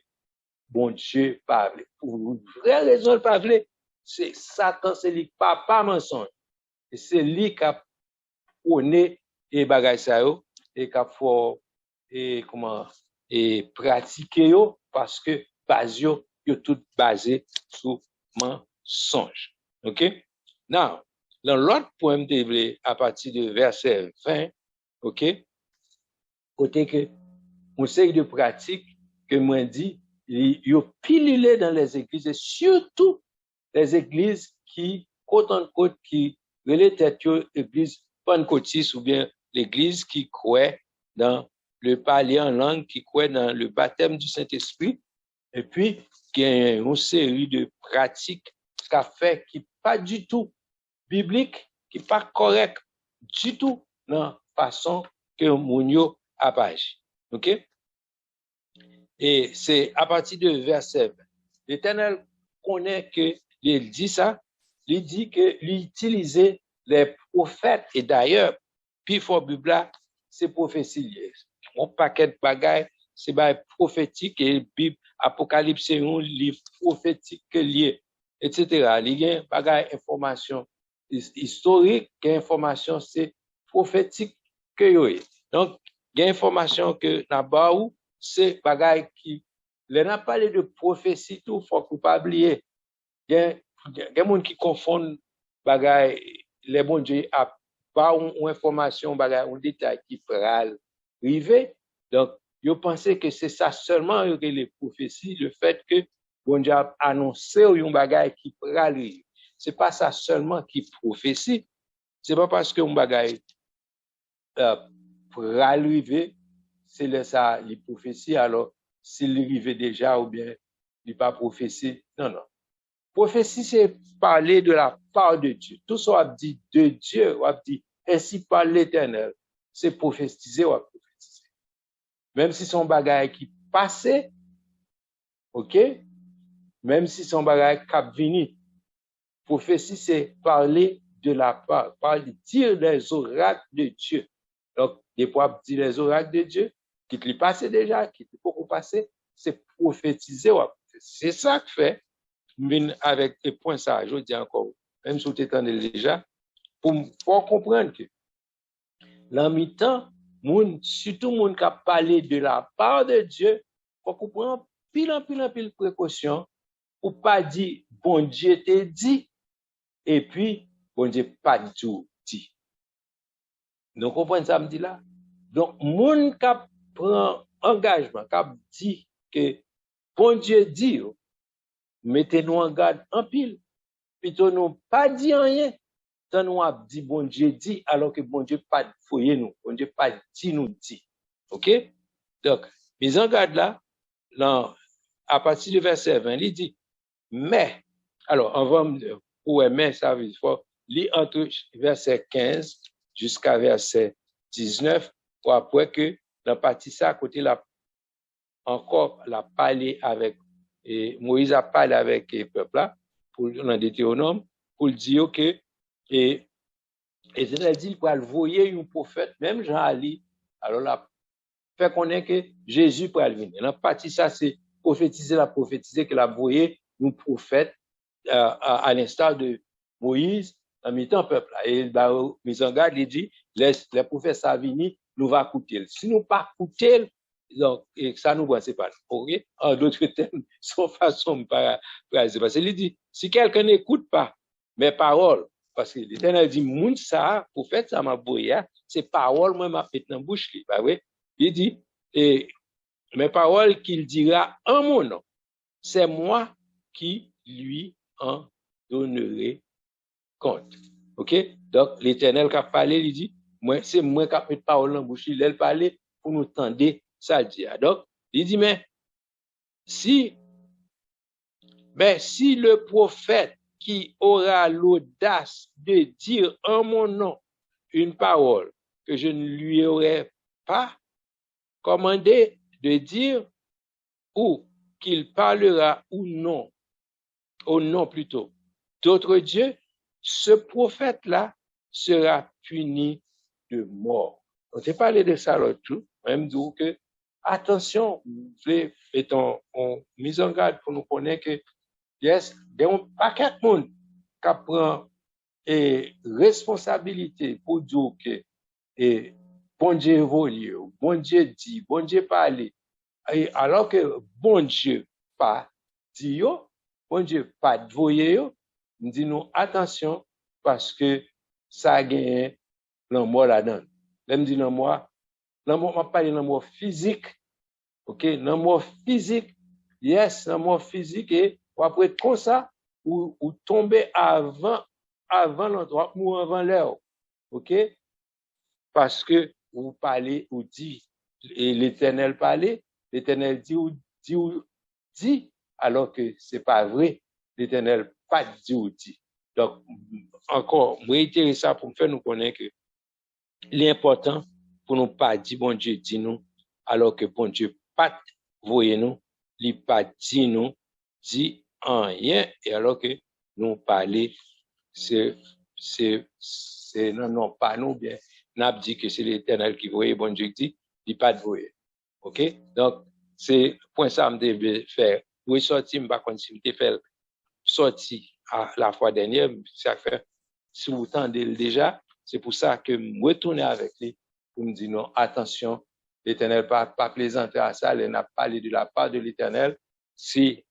bon Dieu parle pour une vraie raison de parler c'est Satan c'est lui papa mensonge et c'est lui qui a prôné et bagay ça yo et qui a faut et comment et pratiquer yo parce que base yo tout basé sur mensonge. OK? Now, dans l'autre point à partir de verset 20, OK? Côté que on série de pratiques que moi dit yo pilulé dans les églises et surtout les églises qui côte en côte qui relaient église pentecôtiste ou bien l'église qui croit dans le parler en langue, qui croit dans le baptême du Saint-Esprit, et puis qui a une série de pratiques qu'a fait qui pas du tout biblique, qui pas correct du tout dans la façon que Mounio a agi. OK? Et c'est à partir de verset 20. L'Éternel connaît que il dit ça, il dit que l'utiliser les prophètes et d'ailleurs, puis for Bible, c'est prophétie. Mon paquet de bagailles, c'est prophétique et Bible, Apocalypse, c'est un livre prophétique lié, etc. Il y a bagaille information historique, information c'est prophétique que yoy. Donc, il y a information que nabaou c'est bagaille qui les n'a parlé de prophétie tout faut pas oublier. Il y a monde qui confondent bagaille les bon Dieu a pas une information bagaille un détail qui pral arriver. Donc, je pensais que c'est ça seulement les prophéties, le fait que bon Dieu a annoncé un bagaille qui pral arriver. C'est pas ça seulement qui prophétie. C'est pas parce que un bagaille pral arriver, c'est ça les prophéties alors s'il arrive déjà ou bien il pas prophétie. Non. Prophétie, c'est parler de la part de Dieu. Tout ce qu'on dit de Dieu, on dit ainsi par l'Éternel, c'est prophétiser ou prophétiser. Même si son bagage qui passait, OK? Même si son bagage qui venu, prophétie, c'est parler de la part, parler, dire les oracles de Dieu. Donc, des fois, dire les oracles de Dieu, qui te passé déjà, qui te beaucoup passé, c'est prophétiser ou prophétiser. C'est ça que fait. Avec les points ça, je dis encore, même si vous êtes déjà, pour comprendre que, dans mi-temps, surtout moun qui a parlé de la part de Dieu, faut comprendre pile précaution, ou pas dit, bon Dieu te dit, et puis, bon Dieu pas du tout dit. Donc, comprenez ça, me dit là? Donc, moun qui prend engagement, qui dit que bon Dieu dit, mettez-nous en garde en pile. Plutôt nous pas dit rien. Tant nous a dit bon Dieu dit, alors que bon Dieu pas fouillé nous. Bon Dieu pas dit nous dit. OK? Donc, mise en garde là, à partir du verset 20, il dit, mais, alors, avant, pour mais, ça veut dire, lire entre verset 15 jusqu'à verset 19, pour après que, dans la partie ça, à côté, là, encore, la parlé avec, et Moïse a parlé avec le peuple là, pour, dans Deutéronome, pour dire que, et Éternel dit, il pourra le voyer un prophète, même Jean Ali, alors là, fait connaître que Jésus pourra le venir. Dans la partie ça, c'est prophétiser que la voyer un prophète, à l'instar de Moïse, en mi-temps peuple. Et, bah, mise en garde, il dit, les prophètes ça venir, nous va coûter. Si nous pas coûter, donc, et ça nous voit, c'est pas, ok? En d'autres termes, son façon de paralyser. Parce qu'il dit, si quelqu'un n'écoute pas mes paroles, parce que l'Éternel dit, moun ça, prophète, ça m'a bouillé, c'est paroles, moi, m'a fait dans la bouche, bah oui. Il dit, et mes paroles qu'il dira en mon nom, c'est moi qui lui en donnerai compte. OK? Donc, l'Éternel qui a parlé, il dit, moi, c'est moi qui a mis parole dans la bouche, il a parlé pour nous tendre ça dit. Donc, il dit, mais si le prophète qui aura l'audace de dire en mon nom une parole que je ne lui aurais pas commandé de dire, ou qu'il parlera ou non, au nom plutôt, d'autres dieux, ce prophète-là sera puni de mort. On s'est parlé de ça l'autre jour, même d'où que, attention, mettons, on mise en garde pour nous connaître que, yes, il y a un paquet de monde qui prend responsabilité pour dire que, bon Dieu évolue, bon Dieu dit, bon Dieu parle, alors que bon Dieu pas dit, bon Dieu pas voyé, nous disons attention parce que ça a gagné l'amour là-dedans. Là, me dit l'amour m'a parlé l'amour physique, ok, l'amour physique, yes, l'amour physique, et après comme ça, ou tomber avant l'endroit, ou avant l'heure, ok, parce que vous parlez, ou dit, et l'Éternel parlait, l'Éternel dit, alors que c'est pas vrai, l'Éternel pas dit ou dit. Donc, encore, réitérer ça pour me faire nous connaître que l'important pour nous pas dire bon Dieu dit nous, alors que bon Dieu pas voyez nous, il pas dit nous, dit en rien, et alors que nous parler, c'est non, pas nous bien, n'a dit que c'est l'Éternel qui voyait, bon Dieu dit, il pas de voyer. OK? Donc, c'est point ça me devait faire. Oui, sorti, je ne sais pas si je fait sorti à la fois dernière, ça fait, si vous tendez déjà, c'est pour ça que je retourne avec lui pour me dire non, attention, l'Éternel pas plaisanter à ça, il n'a pas parlé de la part de l'Éternel. Si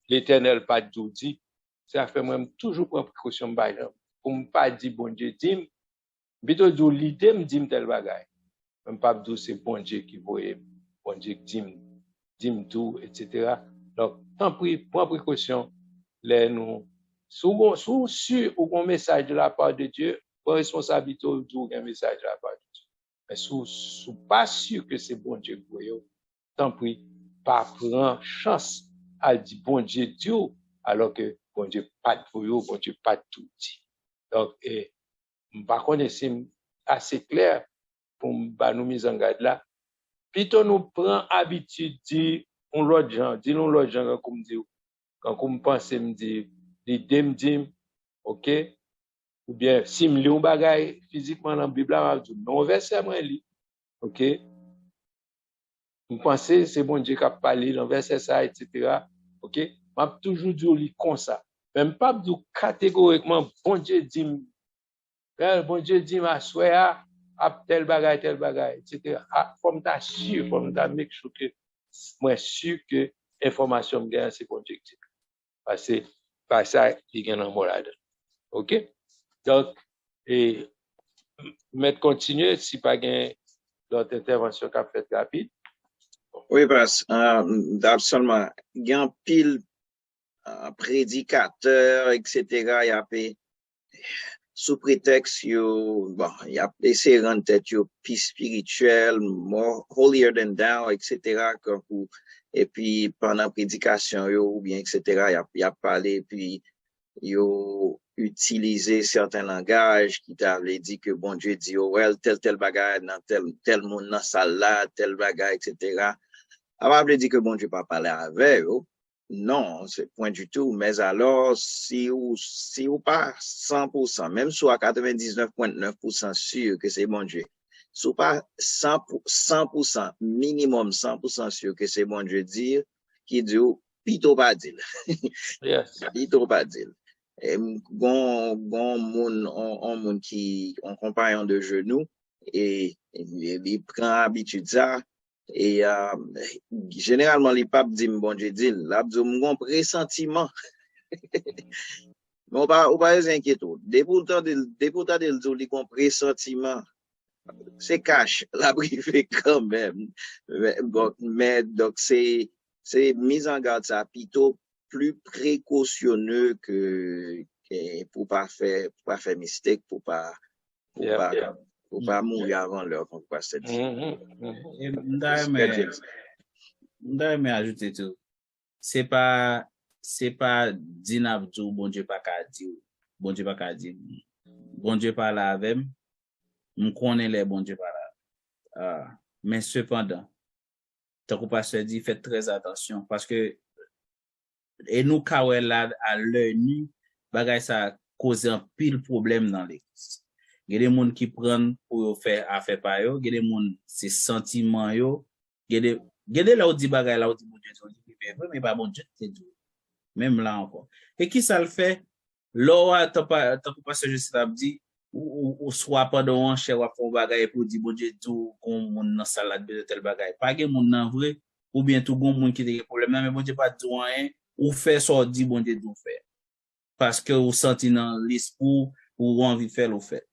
l'Éternel pas dit, ça fait moi toujours prendre précaution pour ne pas dire bon Dieu dit, plutôt dire l'idée me dit tel bagage. Même pas dire c'est bon Dieu qui voyait, bon Dieu dit tout, etc. Donc, tant pis, prends précaution, les nous, sous sur un message de la part de Dieu, pas responsabilité ou un message de la part de Dieu. Mais sous pas sûr que c'est bon Dieu pour eux, tant pis, pas prendre chance à dire bon Dieu Dieu, alors que bon Dieu pas pour eux, bon Dieu pas tout dit. Donc, par contre, c'est assez clair pour nous mise en garde là. Plutôt nous prend habitude de l'autre gens, comme dit, quand on pense, me dit, l'idée me dit, ok, ou bien, si me lit un bagage physiquement dans la Bible, non, verset, moi, lit, ok, je pense, c'est bon Dieu qui a parlé, dans verset ça, etc., ok, m'a toujours dit, comme ça, même pas dire catégoriquement, bon Dieu dit, ma soeur, tel bagage, etc. Comme ta sûr, comme ta make sure que, moi sûr que information me gagne, c'est bon Dieu. parce que par ça, il y a un morade. OK? Donc, et, mettre continuer, si pas gain d'autres interventions qu'a fait rapide. Oui, parce absolument, il y a un pile prédicateur, etc. Il y a sous prétexte bon, il y a essayé de rendre tête plus spirituel, more holier than thou, etc. Et puis pendant la prédication ou bien etc. Il y a parlé puis il a utilisé certains langages qui t'avaient dit que bon Dieu dit oh well tel bagage dans tel monde dans salle là tel bagage etc. Avant de dire que bon Dieu pas parler avec eux. Non, c'est point du tout. Mais alors, si ou pas 100%, même soit à 99,9% sûr que c'est bon Dieu, si ou pas 100%, minimum 100% sûr que c'est bon Dieu dire, qui dit, pito pas dire. Yes. Pito pas dire. Et bon monde qui, en compagnon de genoux, et il prend habitude ça, et généralement les papes disent bon Dieu dit là mon pressentiment mais on pas inquiéter députant de dire qu'on pressentiment c'est cash la privé quand même mais donc c'est mise en garde ça plutôt plus précautionneux que pour pas faire mistake pour pas mourir avant l'heure comme pasteur dit. M'da ajouter tout. C'est pas dinabdou bon Dieu pas ka di. Bon Dieu pas ka di. Bon Dieu pas là avec me connaît les bon Dieu pas là. Mais cependant, tant que pasteur dit faites très attention parce que et nous kawè là à l'œil nu bagay ça cause un pile problème dans l'église. Il y a des gens qui prennent pour faire affaire par yo, il y a des gens c'est sentiment yo, il y a des là où dit bagay là où dit bon Dieu mais pas bon Dieu c'est tout. Même là encore. Et qui ça le fait? Là t'as pas pasteur juste dit ou soit pendant un cher ou font bagay pour dire bon Dieu tout comme moun dans salade de tel bagay. Pas gen moun nan vrai ou bien tout gon moun qui des problème mais bon Dieu pas dit rien ou fait ça dit bon Dieu tout faire. Parce que ou senti dans l'esprit ou envie de faire ou fait.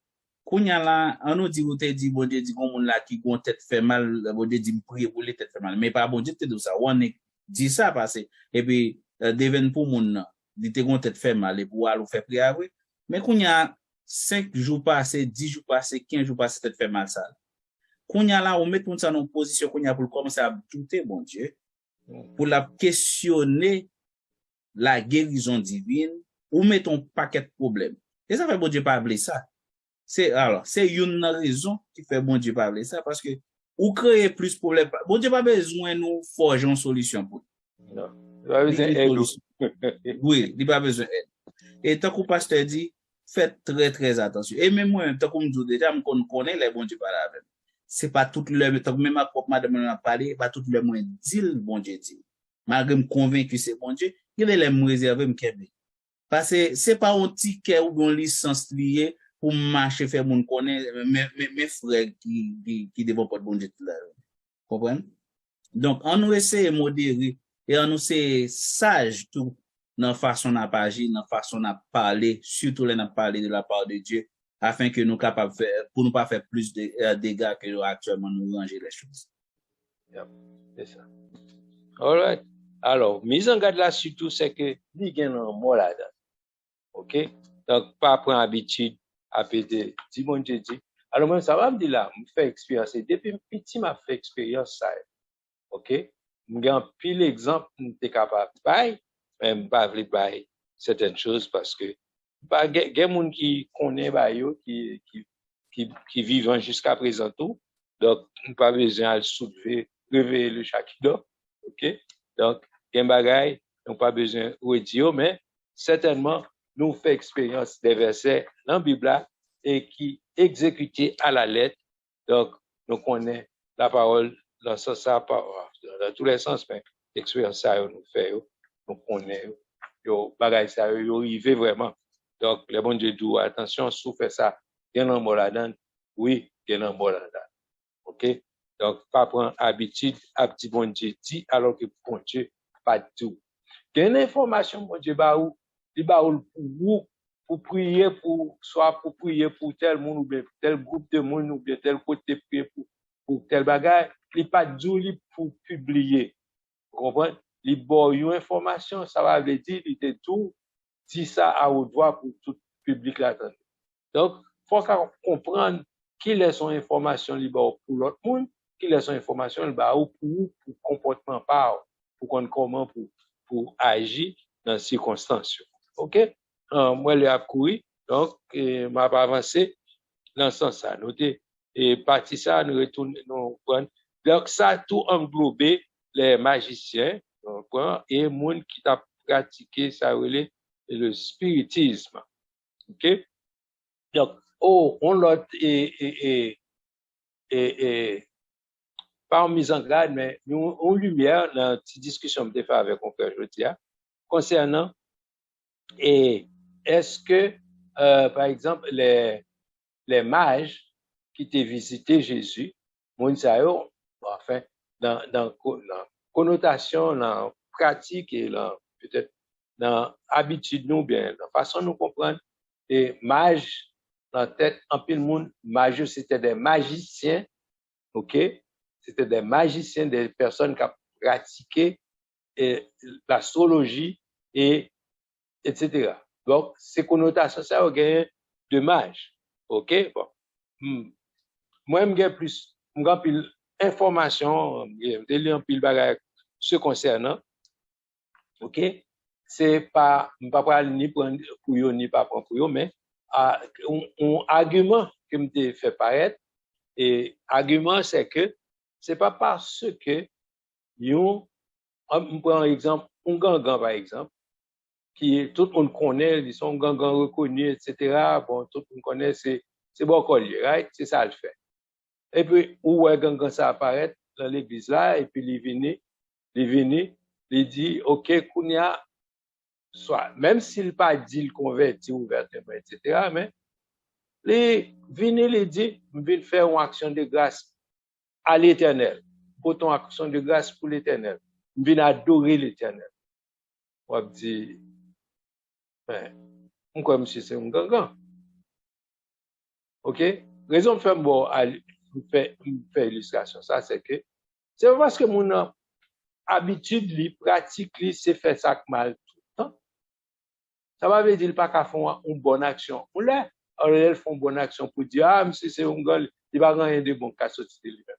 Kounya là, on nous dit ou te dit bon Dieu dit gon moun là qui gon tête fait mal, bon Dieu dit prier pour les tête fait mal, mais pas bon Dieu te dit ça. On dit ça parce et puis devine pour moun nan, dit te gon tête fait mal et pour aller faire prier après. Mais kounya 5 jours passés, 10 jours passés, 15 jours passés tête fait mal ça. Kounya là on met tout ça dans position kounya pour commencer à douter bon Dieu, pour la questionner la guérison divine ou met ton paquet de problèmes. Et ça fait bon Dieu pas appeler ça. C'est une raison qui fait bon Dieu pas appeler ça parce que ou créer plus de problèmes. Bon Dieu pas besoin nous forger une solution pour. Non. Il pas besoin d'aide. Oui, il pas besoin d'aide. Et tant que pasteur dit faites très très attention. Et même moi tant que me dis déjà me connais les bon Dieu pas là avec. C'est pas tout le temps même ma propre madame m'a parlé, pas tout le monde dit bon Dieu dit. Malgré me convaincu c'est bon Dieu, il est me réserver me kebe. Parce que c'est pas un ticket ou une licence liée pour marcher faire mon connaît mes frères qui devant pas bon Dieu là. Comprenez? Donc on nous essaie modérer et on nous c'est sage tout dans façon à agir, dans façon à parler, surtout là parler de la part de Dieu afin que nous capables faire pour nous pas faire plus de dégâts que actuellement nous ranger les choses. Yep. C'est ça. All right. Alors, mise en garde là surtout c'est que il y a un mot là-dedans. OK? Donc pas prendre habitude à péter dit bon Dieu dit. Alors moi ça va me dire là, me fait expérience depuis petit m'a fait expérience ça. OK? M'gan pile exemple m'était capable bail même pas vle bail certaines choses parce que pas gen moun qui connaît bail yo qui vivent jusqu'à présent tout. Donc pas besoin de soulever réveiller le chakidor. OK? Donc gen bagay donc pas besoin de dire mais certainement nous fait expérience des versets dans la Bible et qui exécutés à la lettre. Donc, nous connaissons la parole dans ce sens, dans tous les sens, mais l'expérience ça nous fait, nous connaissons, yo bagay ça yo arrivé vraiment. Donc, les bon Dieu dit attention, si vous faites ça, il y a un mot là-dedans, oui, il y a un mot là-dedans. OK? Donc, pas prendre habitude à petit bon Dieu dit alors que bon Dieu pas tout. Quelle information, mon Dieu, bah ou, il bah ou pour prier pour, soit pour prier pour tel monde ou bien tel groupe de monde ou bien tel côté prier pour tel bagage, il pas dit pour publier. Vous comprenez? Il bon une information, ça va veut dire, il était tout, dit ça à haute voix pour tout public là. Donc, faut qu'on comprenne qui est son information libre pour l'autre monde, qui est son information libre pour comportement par, pour qu'on comment pour agir dans ces circonstances. OK? Moi, je l'ai couru, donc, m'a pas avancé dans ce sens-là. Notez, et partie ça, nous retournons, nous prenons. Donc, ça, tout englobé, les magiciens, et les gens qui t'a pratiqué, ça, le spiritisme. OK? Donc, on l'a pas en mise en garde, mais nous, en lumière, dans une petite discussion que j'ai fait avec mon frère Jodia, concernant, est-ce que, par exemple, les mages qui t'ont visité Jésus, enfin, dans connotation, dans pratique et peut-être dans habitude, nous, bien, dans façon de nous comprendre, et mages, dans tête, en pile monde, mages, c'était des magiciens, ok? C'était des magiciens, des personnes qui ont pratiqué l'astrologie etc. Donc, ces connotations, ça, on gagne de mages, ok? Bon. Moi, je plus, je pile information, je lis un pile bagage ce concernant, ok? C'est pas, je ne vais pas ni prendre pour eux, ni pas prendre pour eux, mais un argument que me fait paraître, et argument, c'est que c'est pas parce que on prend un exemple, un gangan, par exemple, qui tout le monde connaît, ils sont gangan reconnus, etc. Bon, tout le monde connaît, c'est bon collier, right? C'est ça le fait. Et puis, où est gangan ça apparaît dans l'église là, et puis il vient, il dit, OK, Kounia, soit, même s'il pas dit le converti ouvertement, etc., mais, il vient, il dit, je vais faire une action de grâce à l'éternel. Pour ton action de grâce pour l'éternel. Je viens adorer l'éternel. On dit, pourquoi monsieur c'est un gangan? OK? Raison de faire bon, faire illustration, ça, c'est que, c'est parce que mon habitude, pratique, c'est faire ça mal tout le temps. Ça va veut dire pas qu'à faire une bonne action. On l'a, alors elles font une bonne action pour dire, ah, monsieur c'est un gars, il va rien de bon qu'à sortir de lui-même.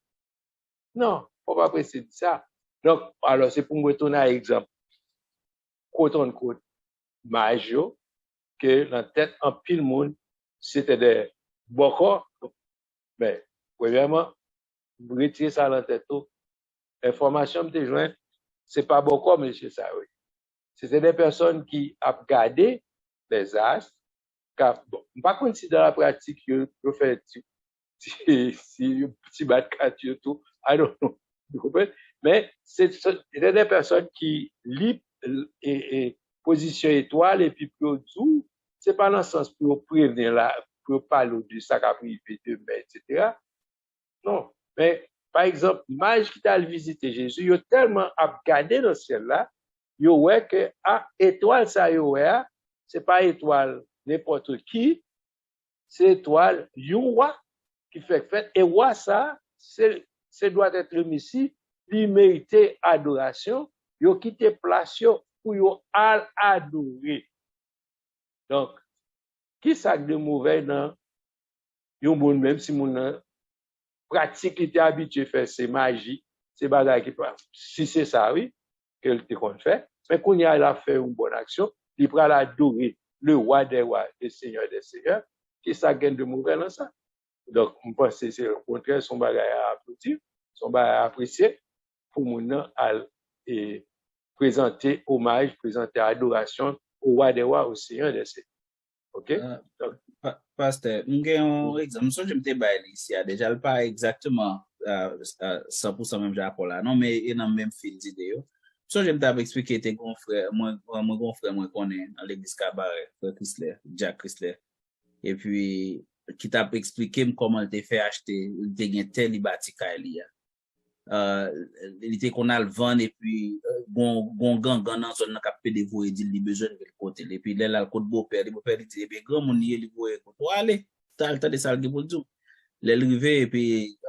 Non, faut pas préciser ça. Donc, alors, c'est pour me retourner à l'exemple. Quote on quote, major, que dans la tête, en pile monde, c'était des bocaux. Mais, premièrement, vous retirez ça dans la tête, l'information que vous jointe, c'est pas beaucoup, monsieur ça, oui. C'était des personnes qui ont gardé les astres, bon, pas considérer dans la pratique, je fais petit bat de tout, I don't know. Mais c'était des personnes qui lisent et position étoile et puis pour tout, c'est pas dans le sens pour prévenir là, pour parler de ça qu'a privé demain, etc. Non. Mais, par exemple, mage qui t'a visité Jésus, il a tellement regardé dans le ciel là, il a que, étoile ça, c'est pas étoile n'importe qui, c'est étoile, roi qui fait fête, et roi ça, c'est doit être le Messie, il mérite adoration, il a quitté place pour il adorer. Donc, qui ça de mauvais dans, yon bon même si mon pratique qui était habitué à faire c'est magie, c'est bagaille qui peut, si c'est ça, oui, qu'elle te qu'on fait, mais qu'on y a fait une bonne action, il pourra l'adorer, le roi des rois, le seigneur des seigneurs, qui ça gagne de mauvais dans ça. Donc, je pense que c'est le contraire, son bagaille à applaudir, son bagaille à apprécier, pour mon et présenter hommage, présenter adoration au roi des rois, au seigneur des seigneurs. OK? Pasteur, un exemple, so je m'te bail ici, déjà pas exactement 100% même Japon là, non, mais il a même fil d'idée. So je m'te expliquer tes grand frère, moi connais dans l'église Cabaret, frère Chrysler, Jack Chrysler. Et puis qui t'a expliqué comment il t'a fait acheter, il t'a gagné tel bâti Kaelia. il était qu'on a le vent et puis gon gang dans zone n'a capé de vous et dit il besoin de côté et puis là le côté beau-père il dit ben grand mon il vous pour aller t'as de ça le pour tout l'arrivée et puis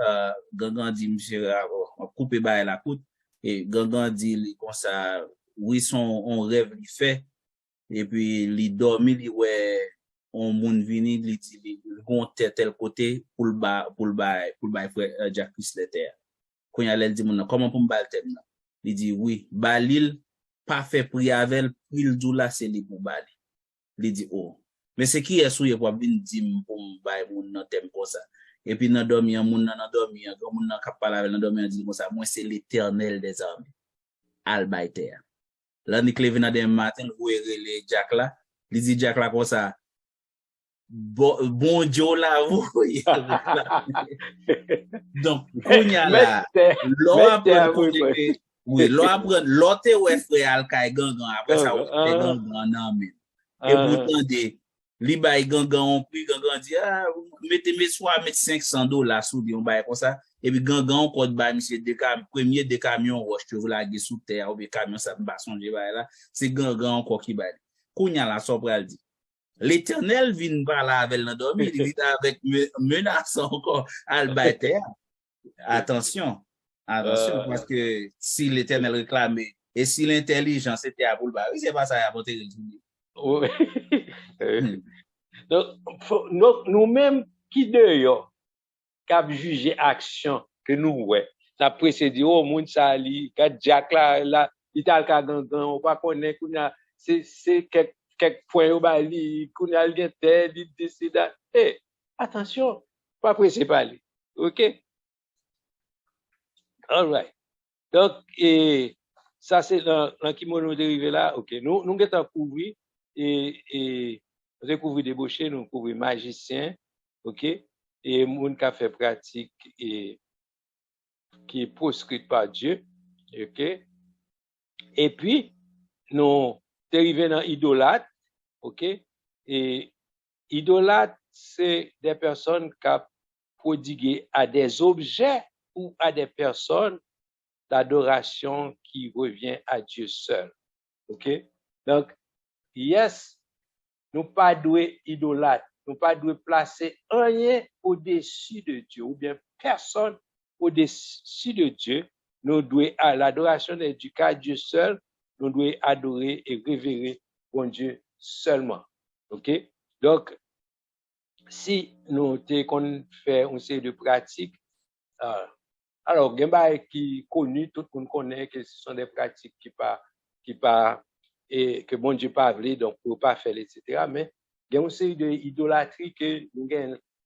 gangan dit monsieur on couper bail la coute et gangan dit comme ça oui son on rêve il fait et puis il dormi il ouais on moun vini il gon tel côté pour le bas frère Jacques Leterre quand il dit mon comment pour me balter il dit oui balil pas fait prier avec il dit là c'est li pour bali il dit oh mais c'est qui est souillé pour venir dire pour me bailler mon nan thème comme ça et puis dans dormir mon nan dormir quand mon nan cap parler avec dans dormir dit comme ça moi c'est l'Éternel des armées albaïter là ni clevé dans des matin vous les Jack là il dit Jack là comme ça bon Dieu là vous donc kounya là l'autre ouais frère alkay gangan après ça gangan nan men et pourtant de li bay gangan on puis gangan dit ah mettez mes soit mettre $500 sous di on bay comme ça et puis gangan on code bay monsieur premier de camion roche que vous la sous terre ou bien camion ça pas songer bay là c'est gangan encore qui bay kounya là so pral dit l'Éternel vient parler avec le dormi, il vient avec menace encore albaïter. Attention, parce que si l'Éternel réclamait et si l'intelligence était à boule, c'est pas ça à porter Donc, nous-mêmes qui d'ailleurs, cap juger action que nous, ouais, ça précédé, oh, moun sali, quand Jack là, il t'a le gangan, on pas connaître, c'est quelques points au bali, qu'on a le tel, il décide. Eh, attention, pas pressé parler. OK? All right. Donc, ça, c'est dans kimono dérivé là. OK. Nous avons couvert, et nous avons couvert débauché, nous avons couvert magicien. OK? Et moun qui a fait pratique, et qui est proscrit par Dieu. OK? Et puis, nous dérivé dans idolâtre, OK? Et idolâtre, c'est des personnes qui prodiguent à des objets ou à des personnes d'adoration qui revient à Dieu seul. OK? Donc, yes, nous pas doué idolâtre, nous pas doué placer rien au-dessus de Dieu, ou bien personne au-dessus de Dieu. Nous doué à l'adoration de Dieu seul, nous devons adorer et révérer bon Dieu seulement. OK? Donc, si nous qu'on fait une série de pratiques, alors, il y a qui connu, tout le monde connaît que ce sont des pratiques et que bon Dieu pas voulu, donc pour pas faire, etc. Mais il y a une série d'idolâtries que nous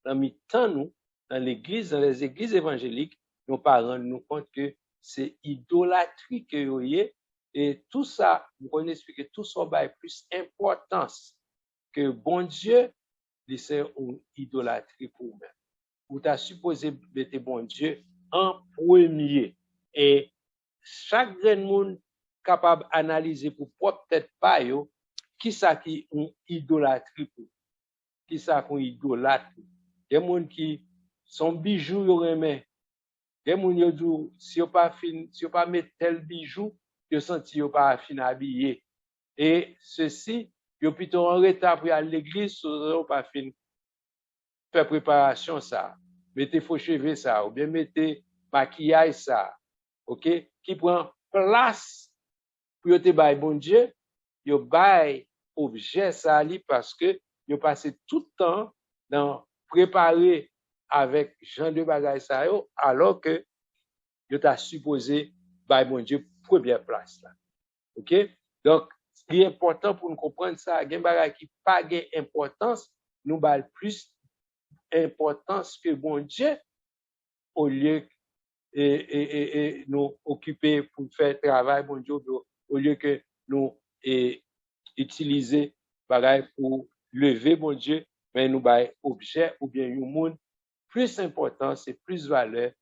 avons dans nous, dans l'église, dans les églises évangéliques, nos parents nous compte que c'est idolâtrie que vous voyez. Et tout ça, vous connaissez expliquer tout ça a plus importance que bon Dieu, c'est une idolâtrie pour vous-même. Vous t'as supposé mettre bon Dieu en premier. Et chaque grand monde capable d'analyser pour propre tête pas yo, qui ça qui une idolâtrie pour, qui ça qu'on idolâtre. Des gens qui sont bijoux yo remet. Des gens yo dit si yo pas mettre tel bijou, yo senti yo pas fin habillé. Et ceci, yo plutôt en retard pour aller à l'église, yo pas fin faire préparation ça. Mettez faux cheveux ça, ou bien mettez maquillage ça. OK? Qui prend place pour yo te bay bon Dieu, yo bay objet ça li parce que yo passé tout le temps dans préparer avec Jean de bagay ça yo, alors que yo t'a supposé bay bon Dieu première place là. OK? Donc, ce qui est important pour nous comprendre ça, gen bagay qui pas gen importance, nous bay plus importance que bon Dieu au lieu et nous occuper pour faire travail bon Dieu au lieu que nous utiliser bagay pour lever bon Dieu, mais nous bay objet ou bien un monde plus important, c'est plus valeur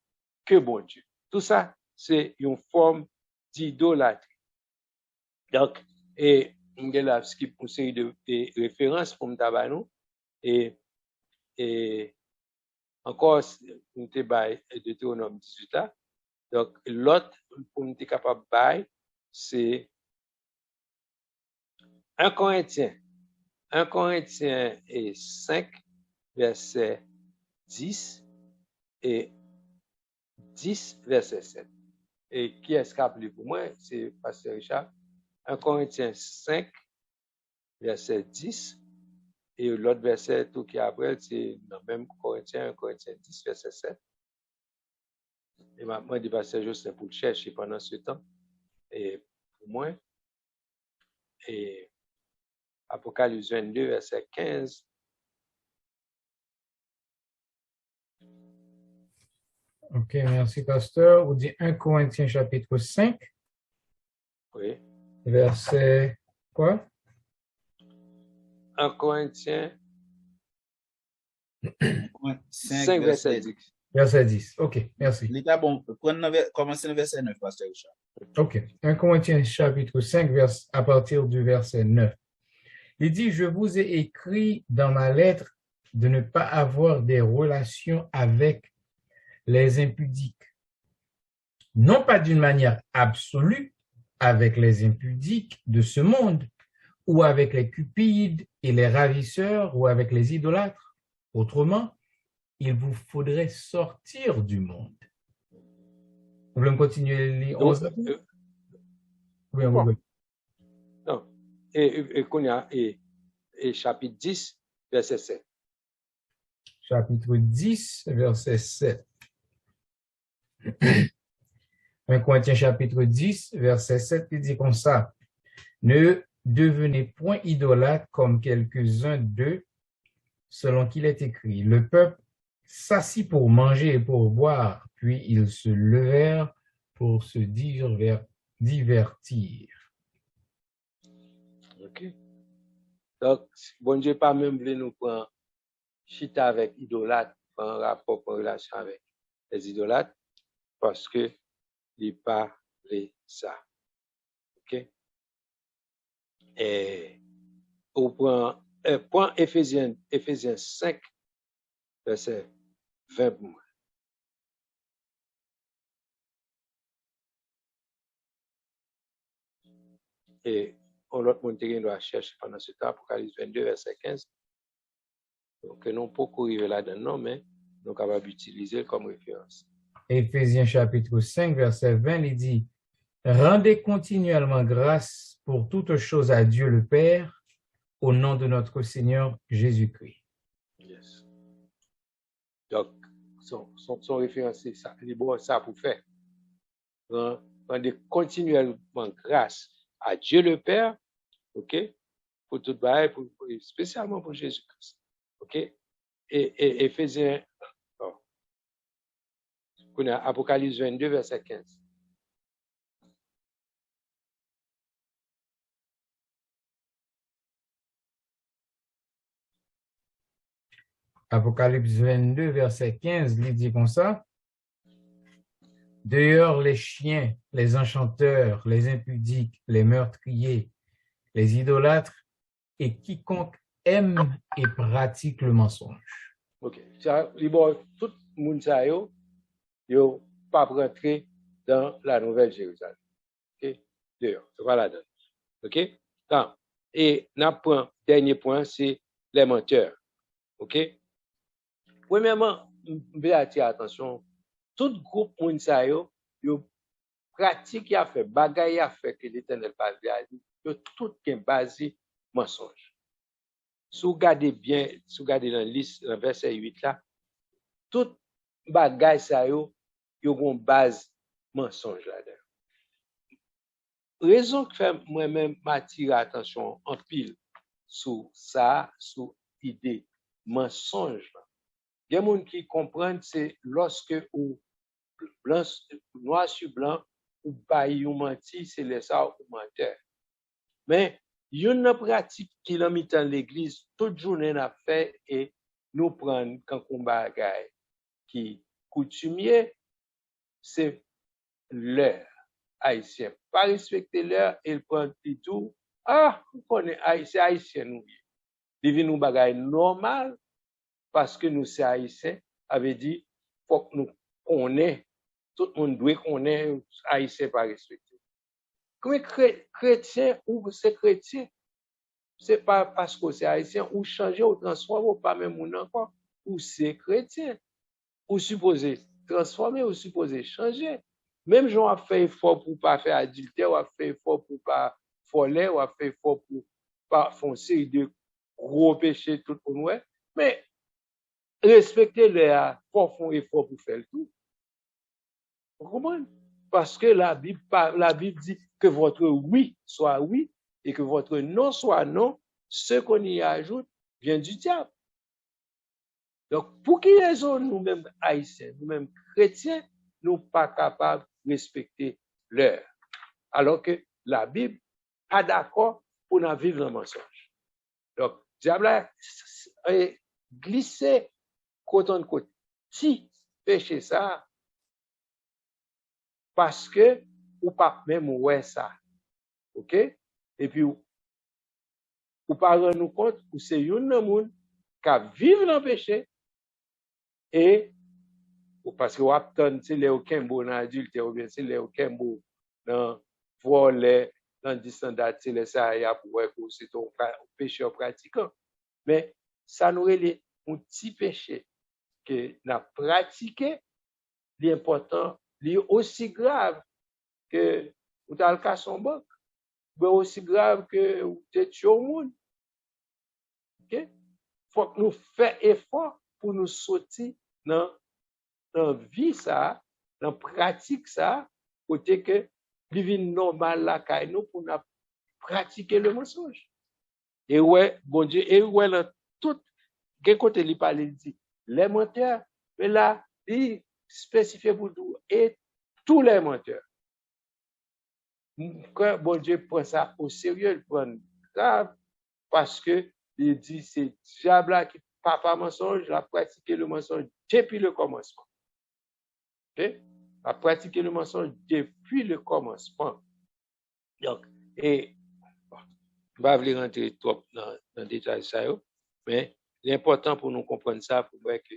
que bon Dieu. Tout ça, c'est une forme d'idolâtrie. Donc, et nous avons skip une série de références pour nous tabanou et encore nous te bay Deutéronome 18 Donc, l'autre, pour nous être capable de bailler, c'est 1 Corinthiens 5, verset 10 et 10, verset 7. Et qui est-ce qui a appelé pour moi? C'est Pasteur Richard. 1 Corinthiens 5, verset 10. Et l'autre verset, tout qui après, c'est dans même Corinthiens 10, verset 7. Et maintenant, dit Pasteur Justin pour le chercher pendant ce temps. Et pour moi, et Apocalypse 22, verset 15. Ok, merci, pasteur. Vous dites 1 Corinthiens chapitre 5, Oui. verset quoi? 1 Corinthiens 5, 5, verset 10. Verset 10. Ok, merci. L'état bon, commencez le verset 9, Pasteur Richard. Ok, 1 Corinthiens chapitre 5, à partir du verset 9. Il dit, je vous ai écrit dans ma lettre de ne pas avoir des relations avec les impudiques. Non pas d'une manière absolue avec les impudiques de ce monde, ou avec les cupides et les ravisseurs, ou avec les idolâtres. Autrement, il vous faudrait sortir du monde. Vous voulez continuer les 11? Oui, bon. oui. Non. Et qu'on a, et chapitre 10, verset 7. Chapitre 10, verset 7. 1 Corinthiens chapitre 10, verset 7, il dit comme ça. Ne devenez point idolâtres comme quelques-uns d'eux, selon qu'il est écrit. Le peuple s'assit pour manger et pour boire, puis ils se levèrent pour se divertir. OK. Donc, bon Dieu pas même voulu nous prendre chita avec idolâtre, en rapport, en relation avec les idolâtres, parce que il pas ça. OK? Et au point Éphésiens 5, verset 20 pour moi. Et on l'autre monde doit chercher pendant ce temps, Apocalypse 22, verset 15. Donc, non pas courir là-dedans, mais nous sommes capables d'utiliser comme référence. Éphésiens chapitre 5, verset 20, il dit, rendez continuellement grâce pour toutes choses à Dieu le Père, au nom de notre Seigneur Jésus-Christ. Yes. Donc, son référence, c'est ça. Il est bon ça pour faire. Rendez continuellement grâce à Dieu le Père, OK, pour tout bail, spécialement pour Jésus-Christ. OK? Et Éphésiens, on a Apocalypse 22, verset 15. Apocalypse 22, verset 15, il dit comme ça. Dehors les chiens, les enchanteurs, les impudiques, les meurtriers, les idolâtres et quiconque aime et pratique le mensonge. OK. Ça, tout le monde, ça, yo pas rentrer dans la Nouvelle Jérusalem. OK? Dehors. C'est pas là-dedans. OK? Donc, et notre dernier point, c'est les menteurs. OK? Premièrement, je vais attirer attention, tout groupe moun sa yo pratique a fait, bagay a fait que l'Éternel parle à lui, yo tout gen basé mensonge. Si vous regardez bien, si vous regardez dans la liste, dans verset 8 là, tout bagay sa yo gon base mensonge là-dedans. Raison que fait moi-même m'attire attention en pile sur ça, sur idée mensonge là. Il y a des gens qui comprennent, c'est lorsque ou blanc, noir sur blanc, ou bail ou menti, c'est les ça ou menteur. Mais, il y a une pratique qui l'a mis dans l'église, toute journée n'a fait et nous prendre quand on bagaille qui coutumier, c'est l'heure haïtien. Pas respecter l'heure, il prend tout. Ah, on connaît c'est haïtien nous. Il vient nous bagaille normal, parce que nous, c'est haïtiens, avait dit, faut que nous connaissions tout le monde doit connaître haïtien pas respecté. Comme chrétien ou c'est chrétien, c'est pas parce que c'est haïtien ou changer ou transformer ou pas même ou encore ou c'est chrétien ou supposé transformer ou supposé changer. Même gens a fait effort pour pas faire adultère, ou a fait effort pour pas voler, ou a fait effort pour pas faire une série de gros péchés tout le monde, mais respecter les pour faire effort pour faire le tout. Vous comprenez? Parce que la Bible dit que votre oui soit oui et que votre non soit non. Ce qu'on y ajoute vient du diable. Donc, pour qui raison nous-mêmes haïtiens, nous-mêmes chrétiens, nous pas capables de respecter l'heure? Alors que la Bible est d'accord pour nous vivre dans le mensonge. Donc, le diable a glissé côté en côté. Si péché ça, parce que ou pas même ouais ça. OK? Et puis, ou pas rendre compte que c'est un monde qui vit dans le péché et parce que ou attend c'est les aucun bon adulte ou bien c'est les aucun bon dans voler dans descendant c'est les ça y a pour que c'est ton péché pratiquant. Mais ça nous est un petit péché que n'a pratiqué, l'important, est aussi grave que ou dans le cas son banque, mais aussi grave que ou tu tues au monde. OK? Faut que nous fassions effort pour nous sortir dans vie ça, dans pratique ça, côté que vivre normal là kay nous pour nous pratiquer le mensonge. Et ouais, bon Dieu, et ouais là tout quel côté il parle il dit les menteurs, mais là il spécifie pour tout et tous les menteurs. Quand bon Dieu prend ça au sérieux, il prend grave parce que il dit c'est diable là qui papa mensonge, a pratiqué le mensonge depuis le commencement. OK? A pratiqué le mensonge depuis le commencement. Donc, et bon, je ne vais pas rentrer trop dans le détail ça, mais l'important pour nous comprendre ça, pour voir que,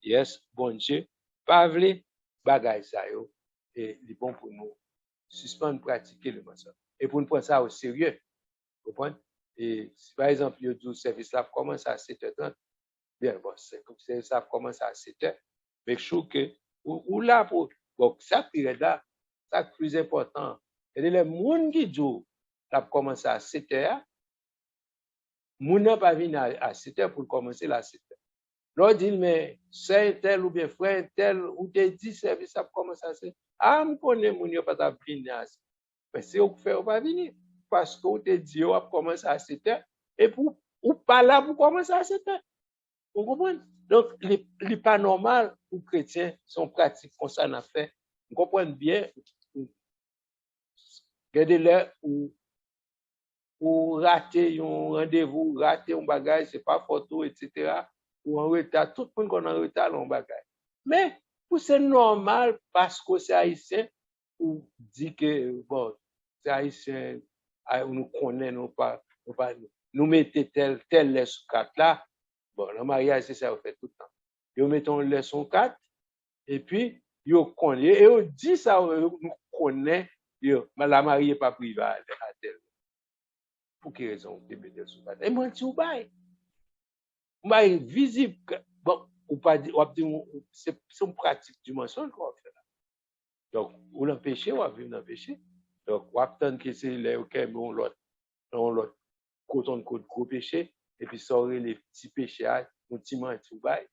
yes, bon Dieu, pas vle bagay ça, et c'est bon pour nous suspendre pratiquer le mensonge. Et pour nous prendre ça au sérieux, vous comprenez? Et si par exemple, le service là commence à 7h30, bien, bon, ça commence à 7h, mais je trouve que, ou là, pour, bon, ça, là, ça, plus important, et les gens qui disent, ça commence à 7h, moun n'a pas venu à 7h pour commencer la 7h. L'on dit, mais c'est tel ou bien frère tel, ou te dit service, ça commence à 7h. Ah, je connais moun n'a pas venir à 7h. Mais c'est au fait, on va venir. Parce que te dit, on va commencer à 7h, et pour, ou pas là pour commencer à 7h. Vous comprenez? Donc, il n'est pas normal pour chrétiens, son pratique comme ça n'a fait. Vous comprenez bien, regardez-le, ou rater un rendez-vous, rater un bagage, c'est pas photo, etc. Ou en retard, tout le monde qu'on en retard, on bagage. Mais, pour c'est normal, parce que c'est haïtien, ou dit que, bon, c'est haïtien, nous connaît, nous mettez tel les sous carte là. Bon, le mariage, c'est ça, on fait tout le temps. Nous mettons les sous carte, et puis, nous connaît, et on dit ça, nous connaît, la mariée pas privée à tel. Pour quelle raison vous mettez sous carte? Et moi, je dis, bail visible, bon, ou pas dire, c'est une pratique du mensonge qu'on fait là. Donc, ou l'empêcher, ou vivre l'empêcher. Donc, ou attendre que c'est les, ok, mais on l'autre, coton de gros péché, et puis sortir les petits péchés, un petit menti ou bail.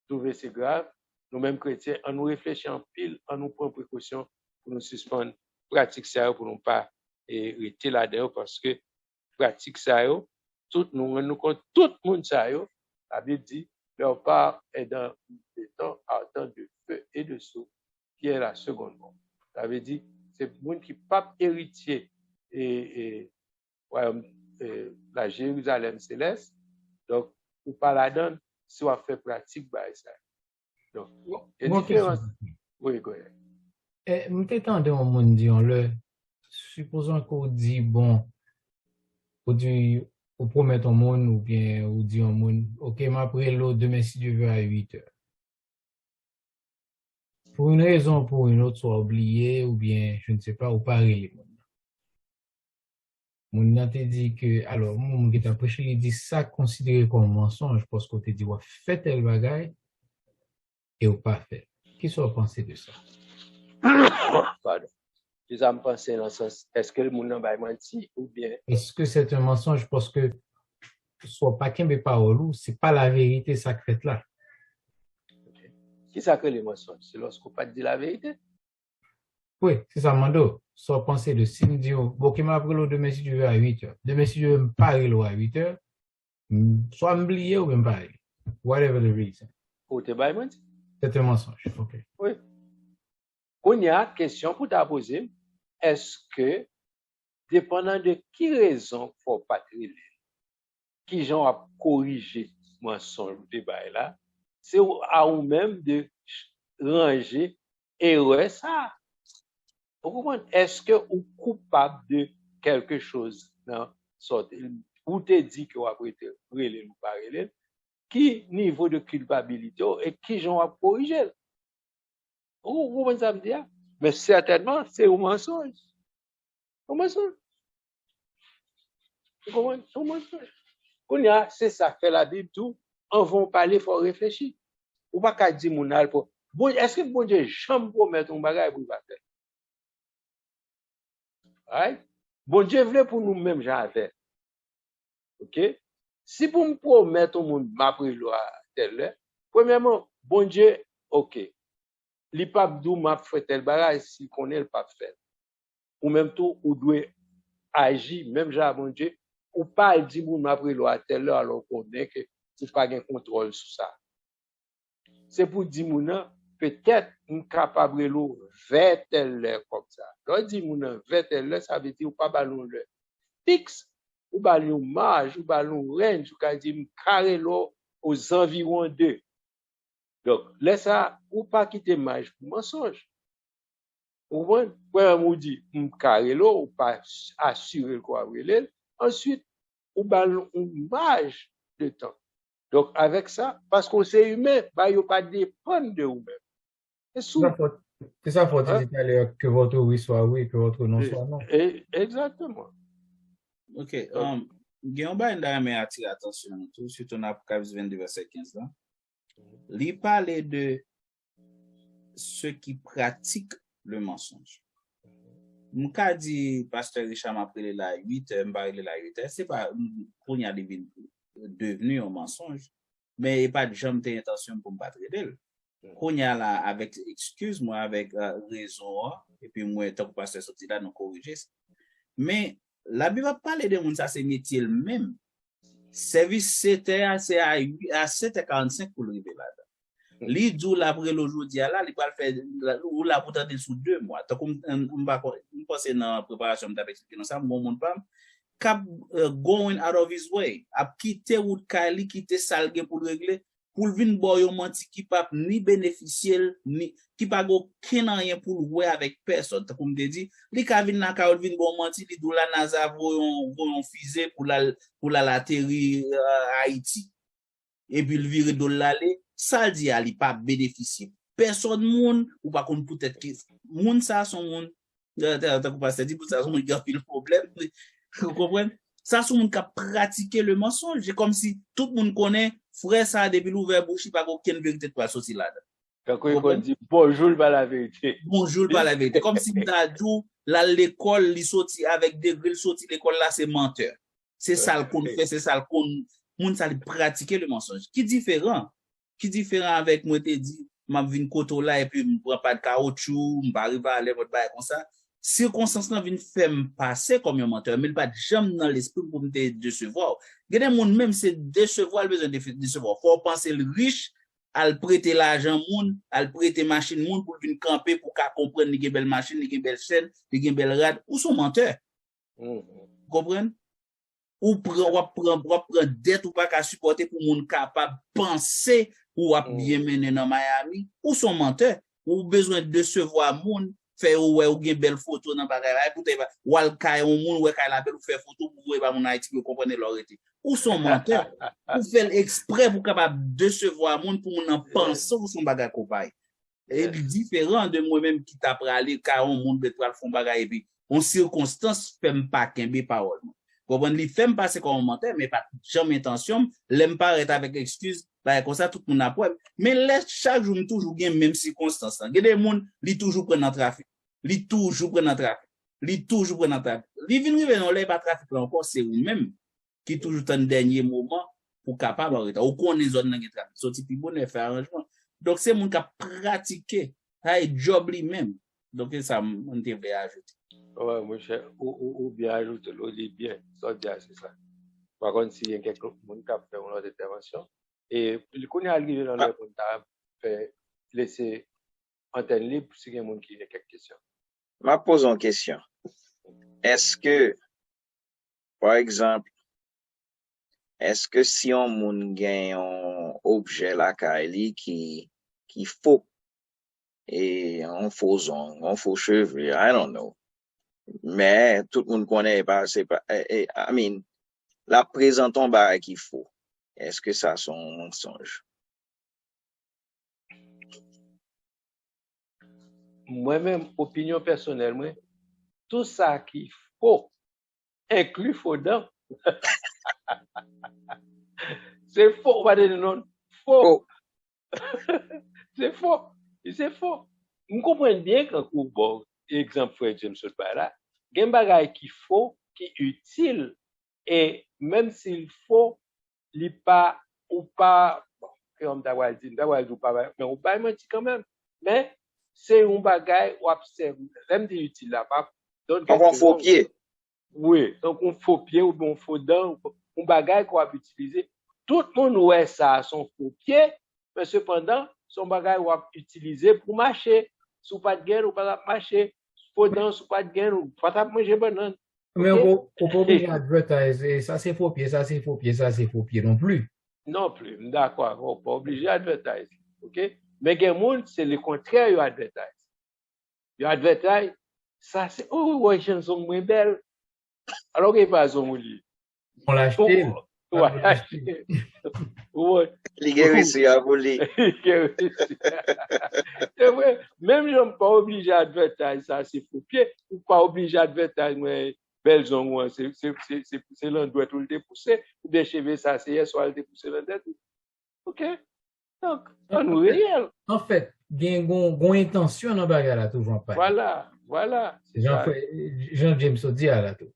Trouver c'est grave. Nous-mêmes chrétiens, on nous réfléchit en pile, on nous prend précaution pour nous suspendre pratique ça, pour nous pas rester là-dedans, parce que pratique ça, tout le monde ça, la Bible dit, leur part est dans des temps ardents de feu et de souffle, qui est la seconde mort. Ça veut dire, c'est le monde qui n'est pas héritier et la Jérusalem céleste, donc, ou pas la donne, si on fait pratique, bah, ça. Donc, il y a différence. Oui, go ahead. Je t'attendais au monde, disons-le, supposons qu'on dit, bon, ou promettre au monde, ou bien, ou dit au monde, ok, m'après l'eau, demain, si Dieu veut, à 8h. pour une raison ou pour une autre, soit oublié ou bien, je ne sais pas, ou pas les gens. Mon nan te dit que, alors, mon qui t'a prêché, il dit ça considéré comme mensonge parce qu'on te dit, ouais, fait tel bagay et ou pas fait. Qu'est-ce que vous pensez de ça? Pardon. Je me pense dans le sens, est-ce que le monde n'a menti ou bien. Est-ce que c'est un mensonge parce que soit pas qu'un parole ou c'est pas la vérité ça fait là? Qui ça que les mensonges? C'est lorsqu'on pas dit la vérité? Oui, c'est ça, Mando. Soit penser de si me dit, bon, qui m'a pris l'eau demain si tu veux à 8h. Demain si tu veux me parler l'eau à 8h, soit m'oublier ou me parler. Whatever the reason. Ou te bail menti? C'est un mensonge. OK. Oui. Qu'on y a question pour t'a poser, est-ce que, dépendant de qui raison faut pas triler, qui gens a corrigé mensonge de bail là, c'est à ou même de ranger erreur ça. Vous comprenez? Est-ce que vous êtes coupable de quelque chose? Non? Ou te dit que vous avez été relé ou pas relé? Qui niveau de culpabilité et qui j'en a corrigé? Vous comprenez ça me dire? Mais certainement, c'est un mensonge. Un mensonge. Vous comprenez? C'est un mensonge. C'est ça fait la Bible tout. On va parler, il faut réfléchir. Ou pas qu'à dire mon alpo. Bon, est-ce que bon Dieu jamais promet un bagage pour pas faire? Right? Bon Dieu voulait pour nous-mêmes, j'en fait. OK? Si pour me promettre au monde, ma loi tel, premièrement, bon Dieu, OK. Li pas d'où m'a fait tel bagage si connaît le pas fait. Ou même tout, ou doit agir, même j'ai bon Dieu, ou pas dire moun m'a loi tel alors qu'on est que tu pas de contrôle sur ça. C'est pour dire moun peut-être capable de vers tel comme ça. Quand dit moun vers tel ça veut dire ou pas ballon le fixe ou ballon marge ou ballon range ou ka dit carré l'eau aux environs de. Donc laisse ça ou pas quitter marge pour mensonge. Ou bon on dit carré l'eau ou pas assurer quoi relève. Ensuite ou ballon marge de temps. Donc, avec ça, parce qu'on c'est humain, bah, il ne pas dépendre de vous-même. C'est ça, faut dire tout à l'heure que votre oui soit oui, que votre non soit non. Exactement. Ok. Guillaume Bainda m'a attiré l'attention, tout surtout dans Apocalypse 22, verset 15. Là. Il parlait de ceux qui pratiquent le mensonge. M'ka dit, pasteur Richard m'a pris la 8, m'a pris la 8. C'est pas pour y a devenu un mensonge, mais il n'y a pas de jamais intention pour me battre d'elle. Qu'on y a là, avec excuse, moi, avec raison, et puis moi, tant que pasteur sorti là, nous corriger. Mais la Bible va parler de monde, ça c'est métier même. Service c'était c'est à 7h45 pour le révéler là. Li dou la après aujourd'hui là, il va le faire ou la pour tenter sous 2 mois. Tant comme on va passer dans préparation d'avec ça, mon monde pas cap going out of his way, a quitter ou Kali quitter salge pour régler pour venir boy yon menti qui pas ni bénéficier ni qui pas aucun rien pour jouer avec personne comme te dit li ka vinn na ka vinn bon menti li dou la NASA voyon fusée pour la atterrir Haïti et puis le virer de l'aller ça dit ali pas bénéficier personne monde ou pas qu'on peut-être monde ça son monde t'as pas dit pour ça son il y a le problème. Vous comprenez? Ça, c'est monde qui a pratiqué le mensonge. C'est comme si tout le monde connaît, frère, ça, depuis l'ouvert bouche, il n'y a pas aucune vérité de toi sortir là. Quand on dit bonjour, pas la vérité. Bonjour, pas la vérité. Comme si tu as dit, là, l'école, il sorti avec des grilles, sorti l'école là, c'est menteur. C'est ça le qu'on fait, c'est ça le qu'on, monde, ça, pratiquer le mensonge. Qui différent avec moi, te dit, m'a vinn koto là, et puis, m'prend pas de caoutchouc, m'pa arrive à aller, votre bail comme ça. Circonstance nan vin faire passer comme un menteur, mais il pas jamais dans l'esprit pour me décevoir. Il y a des gens même c'est décevoir, le besoin de décevoir. Faut penser le riche, à prêter l'argent moun, à prêter machine moun pour venir camper pour qu'à comprendre ni belle machine, ni belle chaîne, ni belle rad, ou son menteur. Comprendre? Ou prendre dette ou pas qu'à supporter pour moun capable penser ou à bien mener dans Miami, ou son menteur, ou besoin de décevoir moun. Fait ou gen belle photo dans bagay pour te ou al kay on moun ou kay la belle faire photo pour voir mon Haïti pour comprendre l'orité ou son menteur ou faire exprès pour capable décevoir monde pour mon penser ou son bagay compagnie Et différent de moi-même qui t'a parlé, car on monde de faire fond bagay et puis on circonstance fait pas kembe parole. Comprendre li fait passer comme commentaire mais pas jamais intention, l'aime pas être avec excuse, bah comme ça tout le monde a problème. Mais laisse chaque jour toujours gain même circonstance. Il y a des monde li toujours prend dans trafic. Li toujours prend dans trafic. Li toujours prend dans trafic. Li vinn rive non lè pas trafic là encore c'est lui même qui toujours dans dernier moment pour capable arrêter. Ou connaît zone dans trafic. Sorti pi bonne faire arrangement. Donc c'est moun qui a pratiqué, ça job lui-même. Donc ça on devrait ajouter. Ouais, mon cher, ou bien ajouter l'autre bien, ça c'est ça. Par contre, s'il y a quelqu'un qui a fait une autre intervention, et quand on est arrivé dans le monde, on a fait laisser antenne libre si il y a quelqu'un qui a quelques questions. Je pose une question. Est-ce que, par exemple, est-ce que si on moun gagne un objet la Kylie qui faut et un faux ongle, un faux cheveux, I don't know. Mais tout le monde connaît pas, c'est pas, I mean, la présentant bah qu'il faut. Est-ce que ça son mensonge? Moi-même, opinion personnelle, moi, tout ça qu'il faut, inclut faux dents. C'est faux, on va dire non. Faux. C'est faux. C'est faux. Vous comprenez bien quand vous bon, exemple, frère James Sotbara, il y a un bagage qui faut, qui est utile, et même s'il faut, il pas, ou pas, comme d'avoir dit, ou pas, mais ou pas menti quand même. Mais c'est un bagage ou observe, même des utiles là, pas. Donc on faux pied. Oui, donc on faux pied ou bon faux dent, un bagage qu'on va utiliser. Tout le monde ouais ça son faux pied, mais cependant, son bagage on va utiliser pour marcher. Sous pas de guerre ou pas marcher. Faux dent, sous pas de guerre ou pas manger banane. Mais on peut obligé advertiser, ça c'est faux pied, ça c'est faux pied, ça c'est faux pied non plus. Non plus, d'accord, on pas obligé advertiser. OK? Mais il y a des gens, c'est le contraire, ils advertisent. Ils advertisent, ça c'est, oh, ouais, je sont moins belles. Alors qu'ils passent au lit. On l'a acheté. Ouais. Les guérisses à voler. C'est vrai, même je ne suis pas obligé d'advertiser ça, c'est faux pied, ou pas obligé d'advertiser, mais belles ongles, c'est l'endroit où il est poussé, ou bien cheveux, ça, c'est hier soir, il est poussé l'endroit. OK? Donc, on est réel. En fait, il y a une intention dans le bagage là, toujours pas. Voilà. Jean-James dit à la tout.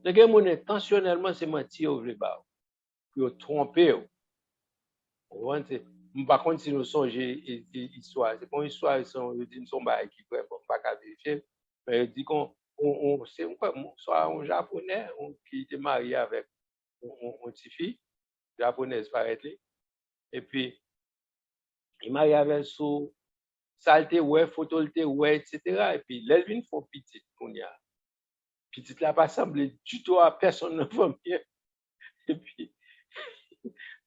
Le gars, mon intentionnellement, c'est mentir au bas, pour tromper. Par contre, si nous songeons histoire, c'est une histoire, ils disent son bail qui ne peut pas vérifier, mais ils disent c'est soit un japonais qui était marié avec une petite fille, japonaise paraît-il, et puis il marié avec son saleté, ouais, photo, ouais, etc. Et puis l'Elvin faut petite, qu'on y a. Petite là, pas semblé du tout à personne ne va bien. Et puis,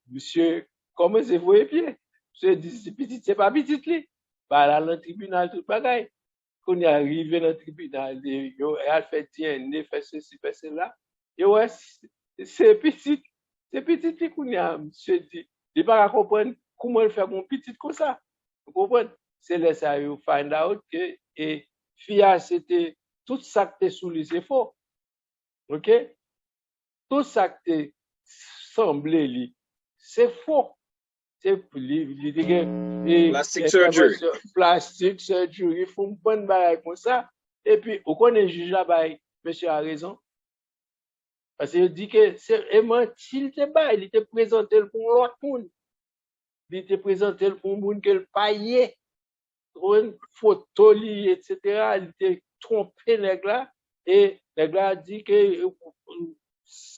monsieur, comment c'est vous et bien? Monsieur dit, c'est petit, c'est pas petit, là. Bah, là, dans le tribunal, tout bagaille. Quand on est arrivé dans le tribunal, il a fait tiens, il fait ceci, fait cela. Et ouais, c'est petit, qu'on a, monsieur dit. Il va pas comprendre comment il fait mon petit comme ça. Vous comprenez? C'est là, ça, you find out que, et, FIA, c'était, tout ça que t'es sous lui, c'est faux. OK? Tout ça que t'es semblé lui, c'est faux. C'est plastic surgery. Plastic surgery, il faut une bonne bague comme ça. Et puis, au qu'on est juge là-bas, monsieur a raison. Parce qu'il dit que c'est il était présenté pour l'autre monde. Il était présenté pour un monde qu'il paye, une photo, etc. Il était trompé, nèg là. Et nèg là a dit que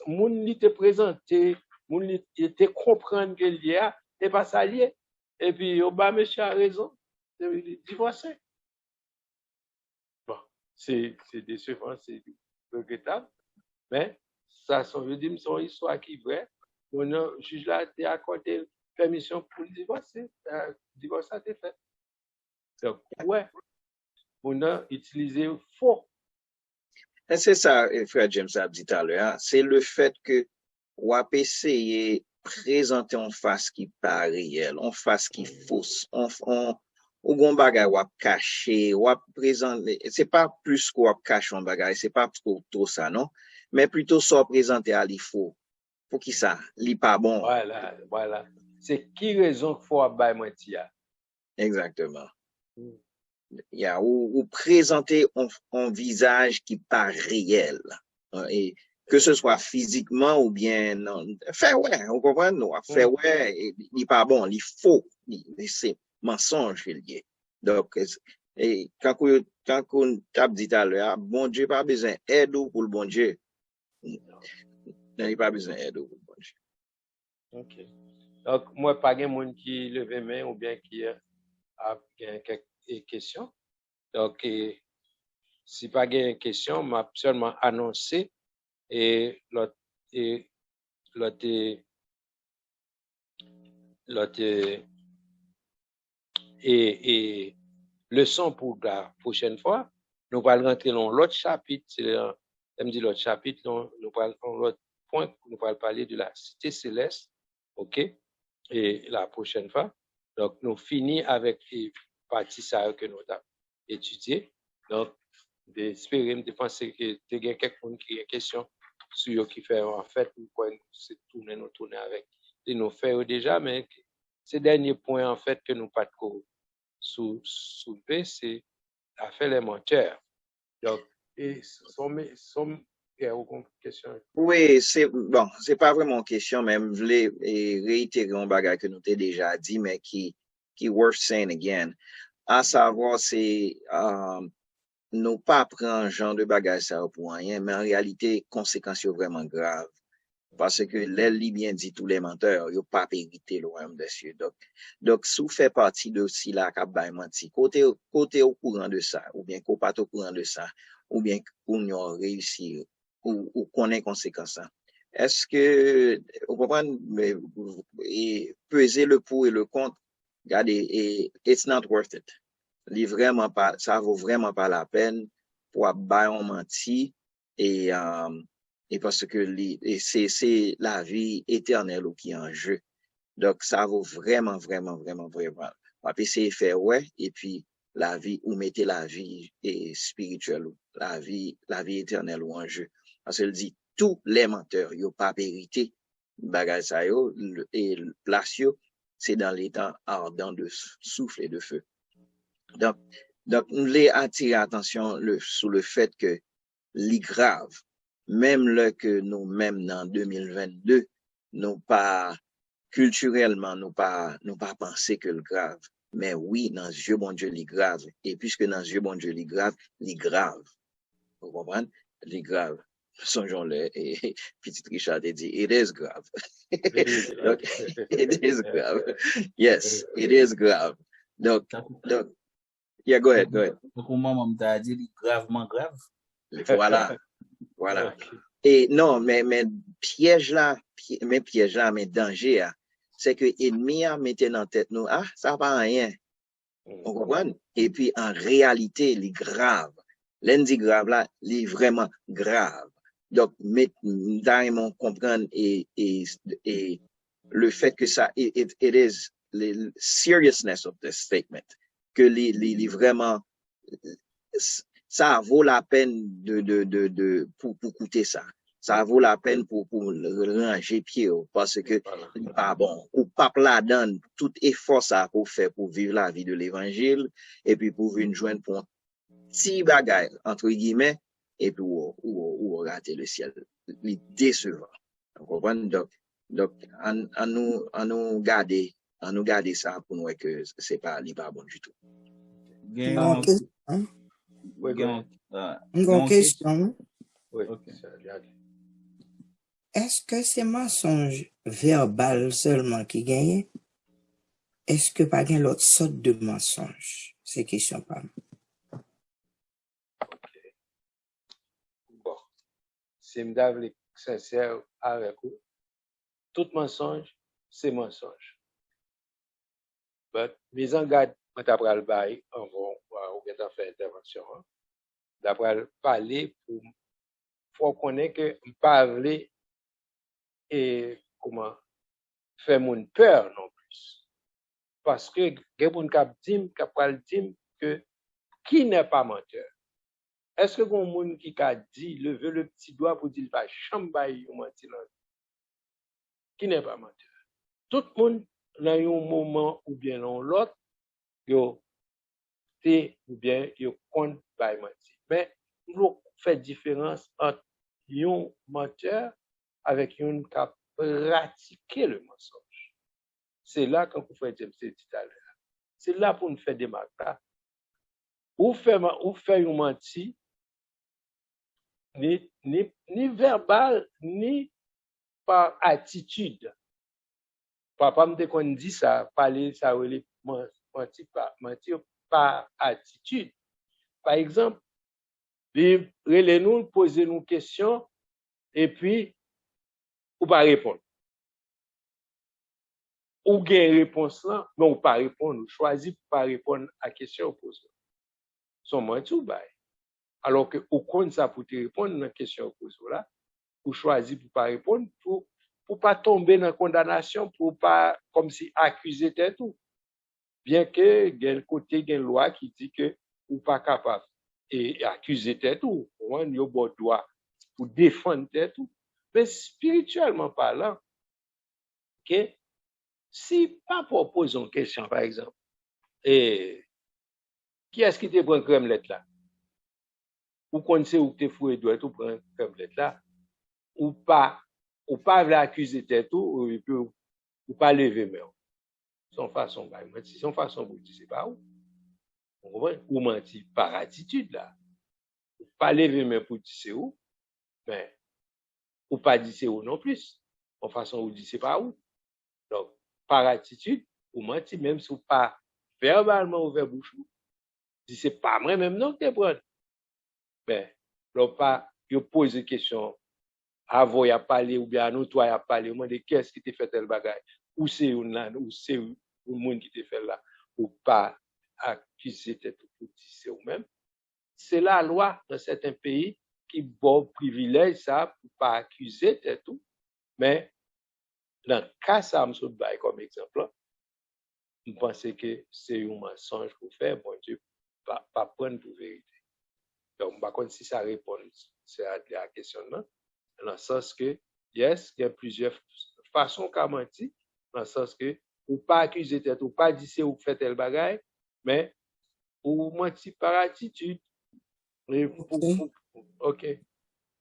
moun li te présenté, moun li te comprendre que il y a, et pas ça lié. Et puis, monsieur a raison, c'est divorcé. Bon, c'est décevant, c'est regrettable, mais ça, je dis, son histoire qui est vraie. Le juge là a accordé permission pour le divorcer. Le divorce a été fait. Donc, ouais, on a utilisé faux. C'est ça, frère James a dit tout à l'heure, c'est le fait que on a essayé présenter en face qui pas réel, en face qui fausse, ou gon bagay wap caché, wap présenter, c'est pas plus qu'on wap caché en bagay, c'est pas trop ça, non? Mais plutôt soit présenté à li faux. Pour qui ça? Li pas bon. Voilà. C'est qui raison qu'il faut bay menti ya? Exactement. Ou présenter un visage qui pas réel. Et que ce soit physiquement ou bien non. Fait ouais, on comprend, non? Fait ouais, il n'est pas bon, il faut, c'est mensonge qu'il y est. Donc, et quand on t'a dit tout à l'heure, bon Dieu pas besoin d'aide pour le bon Dieu. Il n'a pas besoin d'aide pour le bon Dieu. OK. Donc, moi, pas de monde qui lève main ou bien qui a quelques questions. Donc, si pas de questions, m'a seulement annoncé et l'autre et leçon pour la prochaine fois, nous allons rentrer dans l'autre chapitre, me dit l'autre chapitre, nous allons dans l'autre point, nous allons parler de la cité céleste, OK, et la prochaine fois. Donc, nous finissons avec les parties que nous avons étudiées. Donc, d'espérer, de penser que tu as quelqu'un qui a une question sur qui fait en fait, nous pouvons tourner avec. Et nous faisons déjà, mais ces derniers points, en fait, que nous pas soulever, c'est à faire les menteurs. Donc, et il y a aucune question. Oui, c'est pas vraiment une question, mais je voulais réitérer un bagage que nous t'ai déjà dit, mais qui worth saying again. À savoir, c'est, nous pas prendre genre de bagage ça pour rien, mais en réalité, conséquences sont vraiment graves. Parce que l'elle bien dit tous les menteurs, ils n'ont pas vérité le royaume des cieux. Donc, si vous faites partie de si la cap bay menti, côté au courant de ça, ou bien qu'on pas au courant de ça, ou bien qu'on y réussi, ou qu'on ait conséquences. Est-ce que, vous comprenez, et peser le pour et le contre, regardez, et it's not worth it. Vraiment pas, ça vaut vraiment pas la peine pour bay on menti, et parce que c'est la vie éternelle qui est en jeu. Donc, ça vaut vraiment. Puis c'est faire ouais, et puis la vie, ou mettez la vie spirituelle, la vie éternelle ou en jeu. Parce qu'elle dit, tous les menteurs, ils n'ont pas vérité. Bagay sa yo, et place yo, c'est dans les temps ardents de souffle et de feu. Donc, nous voulons attirer attention sur le fait que les graves, même là que nous, même dans 2022, nous pas, culturellement, nous pas penser que le grave. Mais oui, dans Dieu, bon Dieu, les grave. Et puisque dans Dieu, bon Dieu, les grave. Vous comprenez? Les graves. Songeons-le, et petit Richard a dit, it is grave. Donc, it is grave. Yes, it is grave. Donc, yeah, go ahead. Donc, au moment où tu as dit gravement grave. Voilà. Et non, mais piège là, mais danger, c'est que l'ennemi a mis dans tête nous, ça va rien. On comprend? Et puis, en réalité, il est grave. L'un grave là, il est vraiment grave. Donc, nous comprendre et le fait que ça, it is the seriousness of this statement, que les vraiment, ça vaut la peine pour coûter ça. Ça vaut la peine pour ranger pied, parce que, pas bon, ou pas là-dedans, tout effort ça pour faire pour vivre la vie de l'évangile, et puis pour venir joindre pour un petit bagage, entre guillemets, et puis ou rater le ciel. Les décevant. Vous comprenez? Donc, à nous garder ça pour nous que c'est pas bon du tout. Une question. Oui. Est-ce que c'est mensonge verbal seulement qui gagne? Est-ce que pas gagne l'autre sorte de mensonge? C'est question pas. Bon. Si m'davle sincère avec vous, tout mensonge, c'est mensonge. But, mise en garde, d'après le bail, on va faire intervention. D'après le parler, faut connaître que parler et comment fait mon peur non plus. Parce que gen moun k'ap pral dim que qui n'est pas menteur? Est-ce que bon moun qui a dit lever le petit doigt pour dire pas chambay ou menti nan? Qui n'est pas menteur? Tout le monde dans un moment ou bien dans l'autre, yo te ou bien yo compte pas menti. Mais nous fait différence entre un menteur avec un qui a pratiqué le mensonge. C'est là qu'on peut faire dit tout à l'heure. C'est là pour nous faire des marques. Ou faire un menti ni verbal ni par attitude. Papa me qu'on dit ça, parler ça mentir par attitude. Par exemple, nous poser une question et puis ou pas répondre. Ou gain réponse là, mais ou pas répondre, ou choisit pour pas répondre à question posée. Son mentir ou bail. Alors que au compte ça pour te répondre à la question posée là, ou choisit pour pas répondre pour pas tomber dans la condamnation, pour pas comme si accuser tout. Bien que il y a un côté il y a une loi qui dit que ou pas capable et accuser tout, on yo bon droit pour défendre tout. Mais spirituellement parlant, que si pas propose une question par exemple, et qui est-ce qui te prend crème-lette là? Ou qu'on sait où te fouet doit tout prendre crème-lette là? Ou pas l'accuser tout, ou pas lever main. Son façon de mentir, son façon de dire c'est pas où. Ou mentir par attitude là. Ou pas lever main pour dire c'est où, mais ou pas dire c'est où non plus. En façon de dire c'est pas où. Donc, par attitude, ou mentir même si ou pas verbalement ouvert bouche, dit c'est pas moi même non que prendre. Mais, l'on pas, yo pose une question, avant y a parlé ou bien nous toi y a parlé, on demande qu'est-ce qui t'a fait tel bagage, ou c'est ou c'est le monde qui t'a fait là, ou pas accuser tête pour dire c'est ou même. C'est la loi dans certains pays qui bon privilège ça pour pas accuser tout, mais dans le cas ça me saute comme exemple, je pense que c'est un mensonge pour faire, bon Dieu, pas prendre pour vérité. Donc, par contre, si ça répond c'est à la question, non? Dans le sens que, yes, il y a plusieurs façons qu'à mentir, dans le sens que, ou pas accuser tête, ou pas dire c'est ou fait tel bagaille, mais ou mentir par attitude. OK.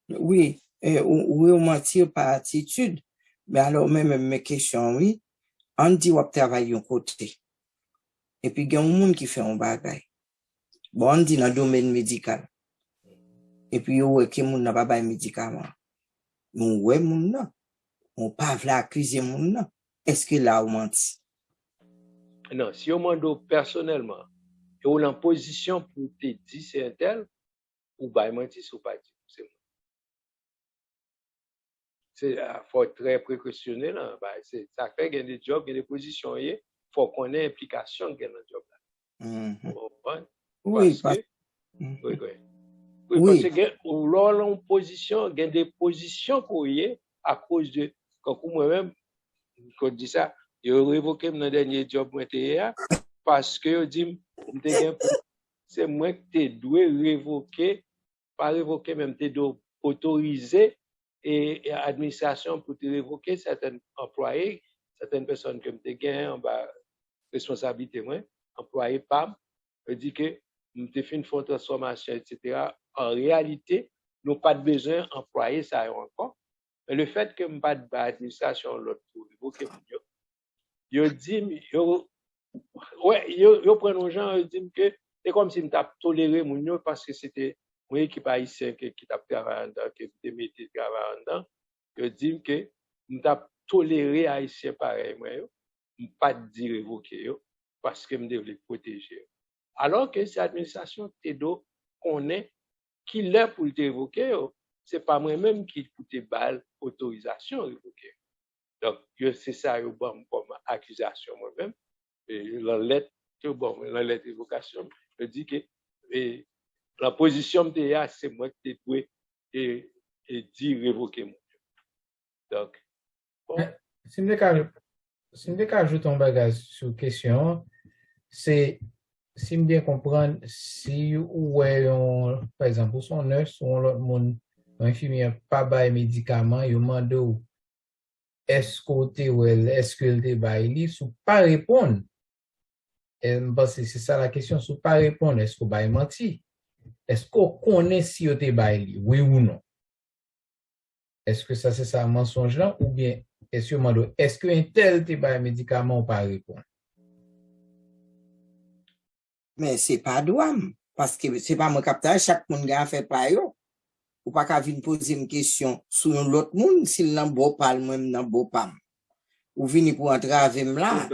Oui, ou mentir par attitude. Mais alors, même mes questions, oui, on dit ou travailler un côté. Et puis, il y a un monde qui fait un bagay. Bon, on dit dans le domaine médical. Et puis, il y a qui n'a pas de médicament. Mais ouais, moun nan. On pas vla accuser moun nan. Est-ce que là, on menti? Non, si on demande personnellement, et on est en position pour te dire c'est un tel, ou bah mentir, ou pas dire c'est moi. C'est faut être très précautionnel, hein, bah, ça fait qu'il y a des jobs, il y a des positions, il faut qu'on ait implication dans le job là. Oui, parce que, parce que lors en position, il y a des positions qu'on y est à cause de, quand moi-même, quand je dis ça, je révoqué mon dernier job parce que je dis, c'est moi qui dois révoquer, pas révoquer, même te dois autoriser et administration pour te révoquer certains employés, certaines personnes que je gagne en bas responsabilité, moi, employé PAM, je dis que nous avons fait une transformation, etc. En réalité, nous n'avons pas besoin d'employer ça encore. Mais le fait que nous n'avons pas d'administration l'autre pour révoquer, je dis, yo prennent aux gens, ils disent que c'est comme si nous avons toléré mon parce que c'était moi qui pas ici qui t'a travaillé dedans, qui te mettait travail dedans. Je dis que nous avons toléré haïtien pareil moi, pas dire révoquer parce que nous devons protéger. Alors que cette administration TEDO connaît qui l'est pour te révoquer, c'est pas moi-même qui pour te balle autorisation révoquer. Donc c'est ça comme accusation moi-même. Et la lettre d'évocation, je dis que la position de c'est moi qui dois et dire révoquer mon. Donc, bon. Si je peux ajouter un bagage sur question, c'est, si je bien comprendre, si ouais, par exemple, son nurse ou l'autre monde, un infirmière, pas bail médicament, il demande ou est-ce que te bail, sous pas répondre. Parce que c'est ça la question, sous pas répondre, est-ce qu'on bail menti? Est-ce qu'on connaît si on te bail, oui ou non? Est-ce que ça c'est ça mensonge là ou bien est-ce que un tel te bail médicament ou pas répondre? Mais c'est pas douam. Parce que c'est pas mon capteur, chaque monde a fait pas yo. Ou pas qu'à venir poser une question sur l'autre monde, s'il n'en beau pas, même n'en beau pas. Ou venir pour entrer avec là.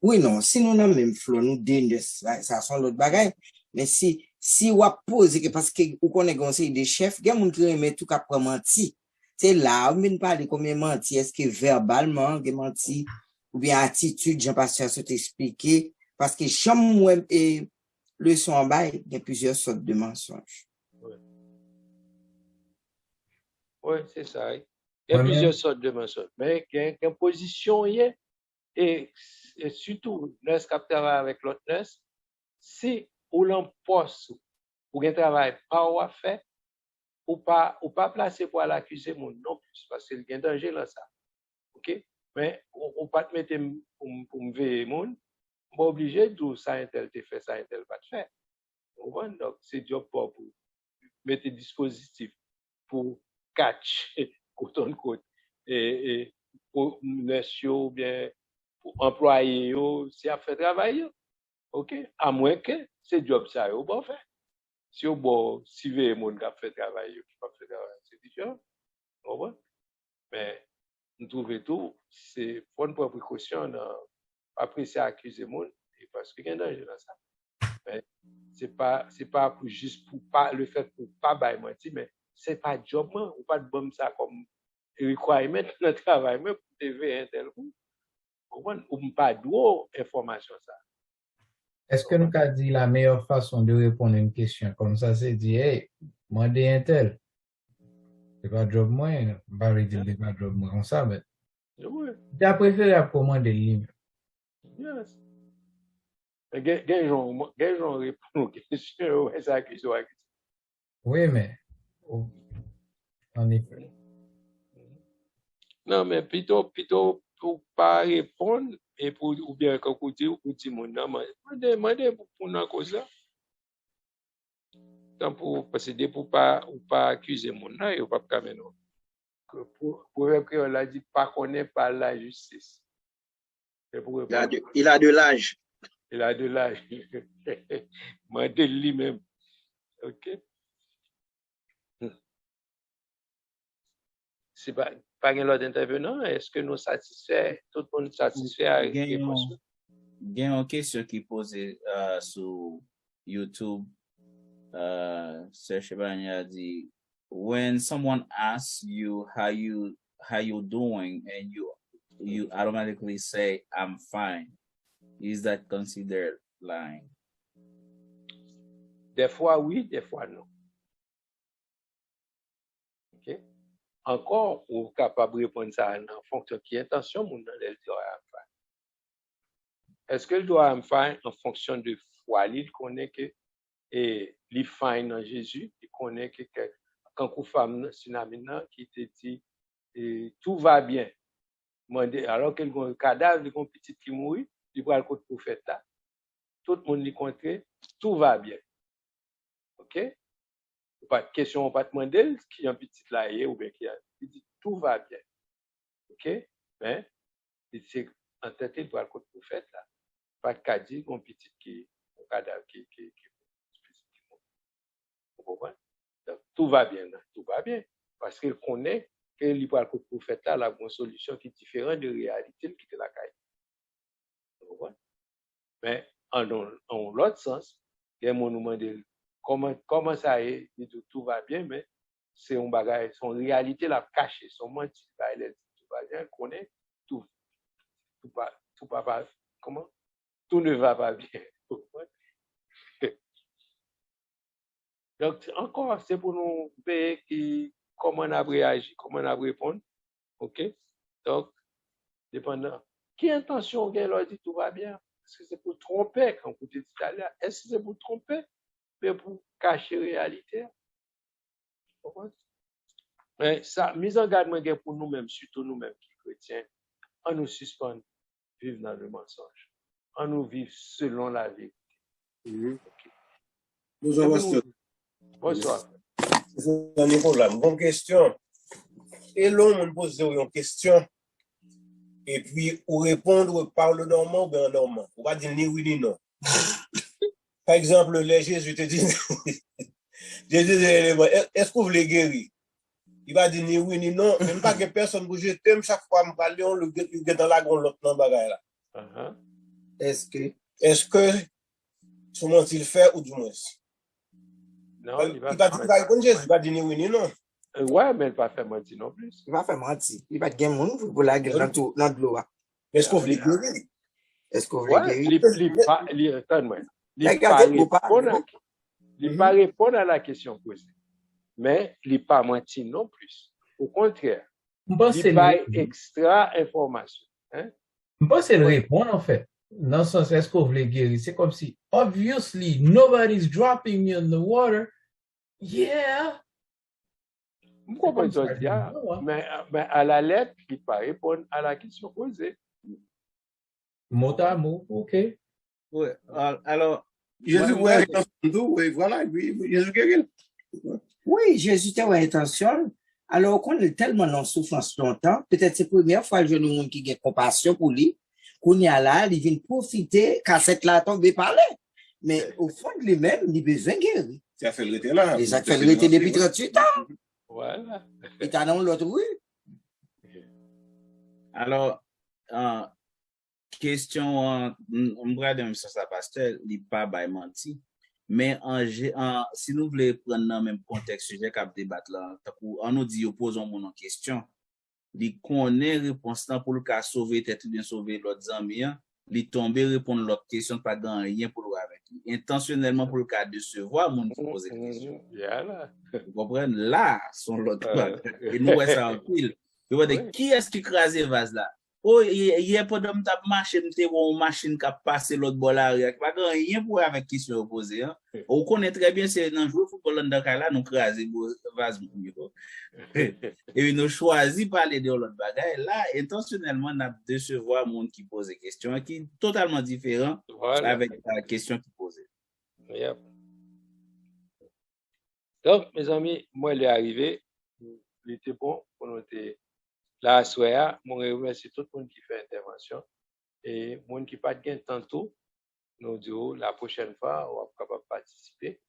Oui, non, si nous n'avons même flot, nous dénons, ça sont l'autre bagaille. Mais si on pose, parce que vous connaissez conseil des chefs, il y a des gens qui remettent tout qu'à menti. C'est là, on ne parle de combien menti, est-ce que verbalement, il menti, ou bien attitude, Jean-Pasteur s'est expliqué, parce que chaque et le son en bas, il y a plusieurs sortes de mensonges. Oui, c'est ça. Il y a plusieurs sortes de mensonges. Mais il y a une position, et surtout, nurse capteur avec l'autre nurse, si ou l'on poste pour un travail pas ou à faire, ou pas placé pour l'accuser mon non plus, parce qu'il y a un danger là ça. OK? Mais on pas te mettre pour me veiller mon, pas obligé de ça un tel te fait, ça un tel pas te faire. Donc, c'est job pour mettre des dispositifs pour catch, côte en côte, et pour nurse ou bien pour employé, si a fait travail, OK? À moins que c'est job ça, ou pas fait. Si on bon, si veut mon qui fait travail, qui pas fait travail, c'est différent. Mais nous trouvons tout, c'est pour une précaution, après c'est accuser mon, parce qu'il y a un danger dans ça. Mais c'est pas pour juste pour pas le fait pour pas bailler mentir, mais c'est pas job ou pas de bon ça comme requirement dans le travail, mais pour TV un tel coup, ou pas d'eau information ça. Est-ce que nous avons dit la meilleure façon de répondre à une question comme ça, c'est dire, hey, moi, des un tel, c'est pas job moi, pas dire c'est pas job moi, comme ça, mais tu as préféré à commander le livre. Yes. Quel genre répond aux questions, ça question. Oui, mais en effet. Non, mais plutôt pour pas répondre et pour ou bien quand vous dites ou dit mon nom, demandez pour une cause là. Tant pour parce que pour pas ou pas accuser mon nom et pas quand même. Pour que on l'a dit pas connaître pas la justice. Il a de l'âge. Il a de l'âge. Mandez lui-même. OK? C'est pas l'autre intervenant, est-ce que nous satisfait, tout le monde satisfait à réponse? Il y a une question qui est posée sur YouTube. Serge Chebani a dit, when someone asks you how you doing and you automatically say I'm fine, is that considered lying? Des fois oui, des fois non. OK? Encore, on est capable de répondre ça en fonction de qui intention mon dans le doit am fine. Est-ce que le doit am fine en fonction de foi, il connaît que et il fine en Jésus, il connaît que quand une femme sinamina qui te dit tout va bien. Alors qu'elle a un cadavre de petit qui mourit, il va le côté prophète là. Tout le monde lui compte tout va bien. OK? Pas de question, pas de demander qui est un petit là ou bien qui a dit tout va bien. OK? Mais c'est en tête il va le côté prophète là. Pas de cas dit un petit qui un cadavre qui vous comprenez? Donc, tout va bien, tout va bien. Parce qu'il connaît que le prophète là a une solution qui est différente de la réalité qui est la caille. Mais en l'autre sens, il y a un monument de comment ça est, tout va bien, mais c'est un bagage, son réalité la cachée, son menti, tout va bien, connaît tout comment? Tout ne va pas bien. Donc, encore, c'est pour nous ver comment on a réagi, comment on a répondu. OK? Donc, dépendant Quelle intention on leur dit tout va bien? Est-ce que c'est pour tromper quand vous dites italien? Est-ce que c'est pour tromper? Mais pour cacher la réalité? Mais ça, mise en garde pour nous-mêmes, surtout nous-mêmes qui chrétiens, on nous suspend, vivre dans le mensonge. On nous vit selon la vérité. Okay. Bonjour, pasteur. Bonsoir. Bonne question. Et l'homme me pose une question. Et puis, ou répondre, ou parle normand ou bien normand. On va dire ni oui ni non. Par exemple, les Jésus te dit, Jésus dit, est-ce que vous voulez guérir? Il va dire ni oui ni non. Même pas que personne bouge. Je t'aime chaque fois, me parler, on le get dans la grande l'autre bagaille là. Est-ce que, comment il fait ou du moins? Non, il va répondre Jésus, il va dire ni oui ni non. Ouais, mais il va faire mentir non plus. Il va faire mentir. Il va gagner mon pour la guerre dans l'eau. Est-ce qu'on veut guérir? Est-ce qu'on veut guérir? Il va répondre à la question posée. Mais il ne pas mentir non plus. Au contraire, il va extra information. Je pense que c'est répondre en fait. Dans le sens, est-ce qu'on veut guérir? C'est comme si, obviously, nobody's dropping me in the water. Yeah. Vous comprenez ce que je mais à la lettre, il ne pas répondre à la question posée. Mot à mot, ok. Ouais, alors, Jésus voit intention, oui, voilà, Jésus guérit. Oui, Jésus a intention. Alors qu'on est tellement en souffrance longtemps, peut-être c'est la première fois que je vois monde qui a compassion pour lui, qu'on est là, il vient profiter, quand cette là tombe parler. Mais au fond de lui-même, il a besoin de guérir. Ça fait le été là. Ça fait le été depuis 38 ans. Voilà. Et t'as dans l'autre rue. Alors, question, on va dire ça, pasteur, il n'est pas menti. Mais si nous voulons prendre dans le même contexte, sujet qu'à débattre là, on nous dit, opposons mon question, il connaît réponse pour le cas sauver, tête bien sauver l'autre ami, il tomber répondre l'autre question, pas dans rien pour le avec lui. Intentionnellement pour le cas de se voir, mon qui pose la question. Vous comprenez? Là, sont l'autre. Et nous, ça en pile. Vous voyez, qui est-ce qui crase le vase là? Oh, il y a pas d'homme tap machine, une machine qui a passé l'autre bord là, pas rien pour avec question opposée. Hein. On connaît très bien, c'est dans le jeu football dans là, nous craser vase. Et puis nous choisissons parler de l'autre bagaille. Là, intentionnellement, on a décevoir le monde qui pose des questions qui est totalement différent avec la question qui posée. Yep. Donc, mes amis, moi, il est arrivé, il était bon pour noter. Là, je remercie tout le monde qui fait intervention et le monde qui n'a pas de gain tantôt, nous disons la prochaine fois, on va capable participer.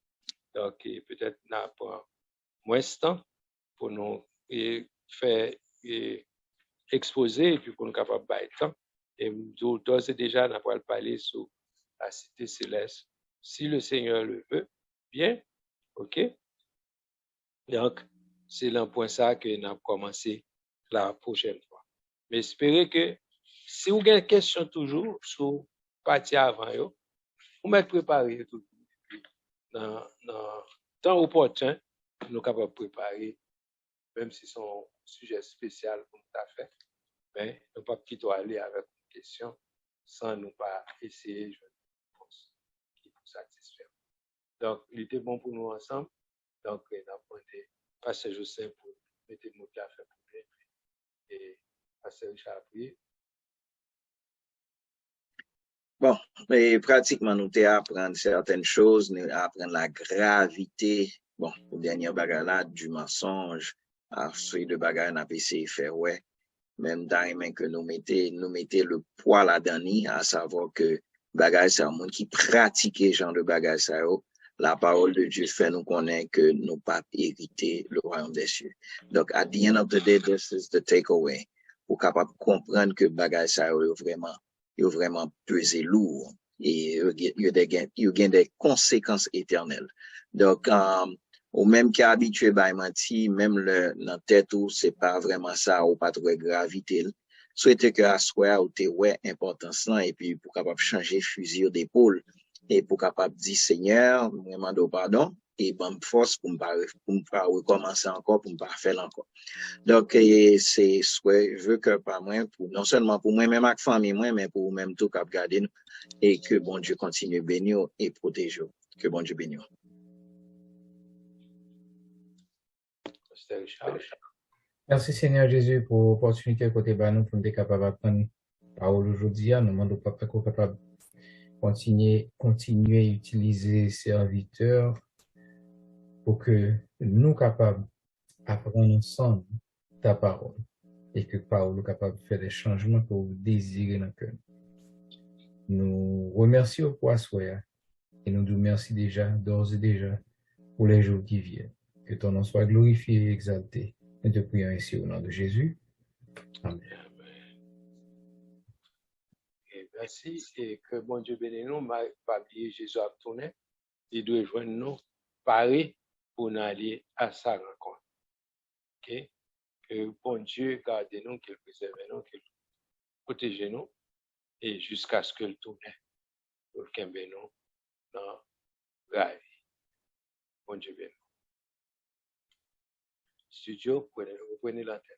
Donc, peut-être n'a pas moins de temps pour nous faire exposer et puis pour nous capable de temps. Et d'ores et déjà, on va parler sur la cité céleste. Si le Seigneur le veut, bien, ok. Donc, c'est le point ça que nous avons commencé la prochaine fois. Mais espérez que si vous avez des questions toujours sur partie avant, vous m'êtes préparé tout dans temps opportun, nous sommes capables de préparer, même si c'est un sujet spécial pour nous faire, mais nous ne pouvons pas aller avec une question sans nous pas essayer de jouer une réponse qui nous satisfait. Donc, il était bon pour nous ensemble. Donc, nous avons demandé Pasteur Joseph pour mettre le mot de la fin pour lui. Et Pasteur Richard a prié. Bon, mais pratiquement, nous apprendre certaines choses, nous apprendre la gravité, bon, au dernier bagage là, du mensonge, à celui de bagage n'a pas essayé de faire, ouais. Même dans que nous mettons le poids là-dedans, à savoir que bagage, c'est un monde qui pratique genre de bagage, ça, la parole de Dieu fait nous connaître que nous pas hériter le royaume des cieux. Donc, at the end of the day, this is the takeaway. Pour capable comprendre que bagage, ça, il a vraiment pesé lourd et il y a des conséquences éternelles. Donc, ou même qui est habitué à mentir, même dans tête ou c'est pas vraiment ça, ou pas trop gravité. Souhaitez que à soi ou te ouais importance là et puis pour capable changer fusil d'épaule et pour capable dire Seigneur, vraiment de pardon et bonne force pour me pas recommencer encore, pour me pas faire encore. Donc, c'est souhait, je veux que pas moi, pour, non seulement pour moi, même avec famille, moi, mais pour même tout cap garder nous, et que bon Dieu continue bénir et protéger. Que bon Dieu bénisse. Pasteur Richard. Merci Seigneur Jésus pour l'opportunité que tu as nous pour être capable d'apprendre parole aujourd'hui. Nous demandons papa qu'on soit capable de continuer à utiliser serviteurs pour que nous capables d'apprendre ensemble ta parole et que parole capable de faire des changements que vous désirez dans le cœur. Nous remercions pour soir et nous vous remercions déjà, d'ores et déjà, pour les jours qui viennent. Que ton nom soit glorifié et exalté. Nous te prions ici au nom de Jésus. Amen. Et merci et que bon Dieu bénisse nous. Pas oublier Jésus a tourné. Il doit joindre nous, parer pour nous aller à sa rencontre. Ok? Que bon Dieu garde nous, qu'il préserve nous, qu'il protège nous et jusqu'à ce que le tourne pour qu'il nous dans la vie. Bon Dieu bénisse. Studio, vous prenez l'antenne.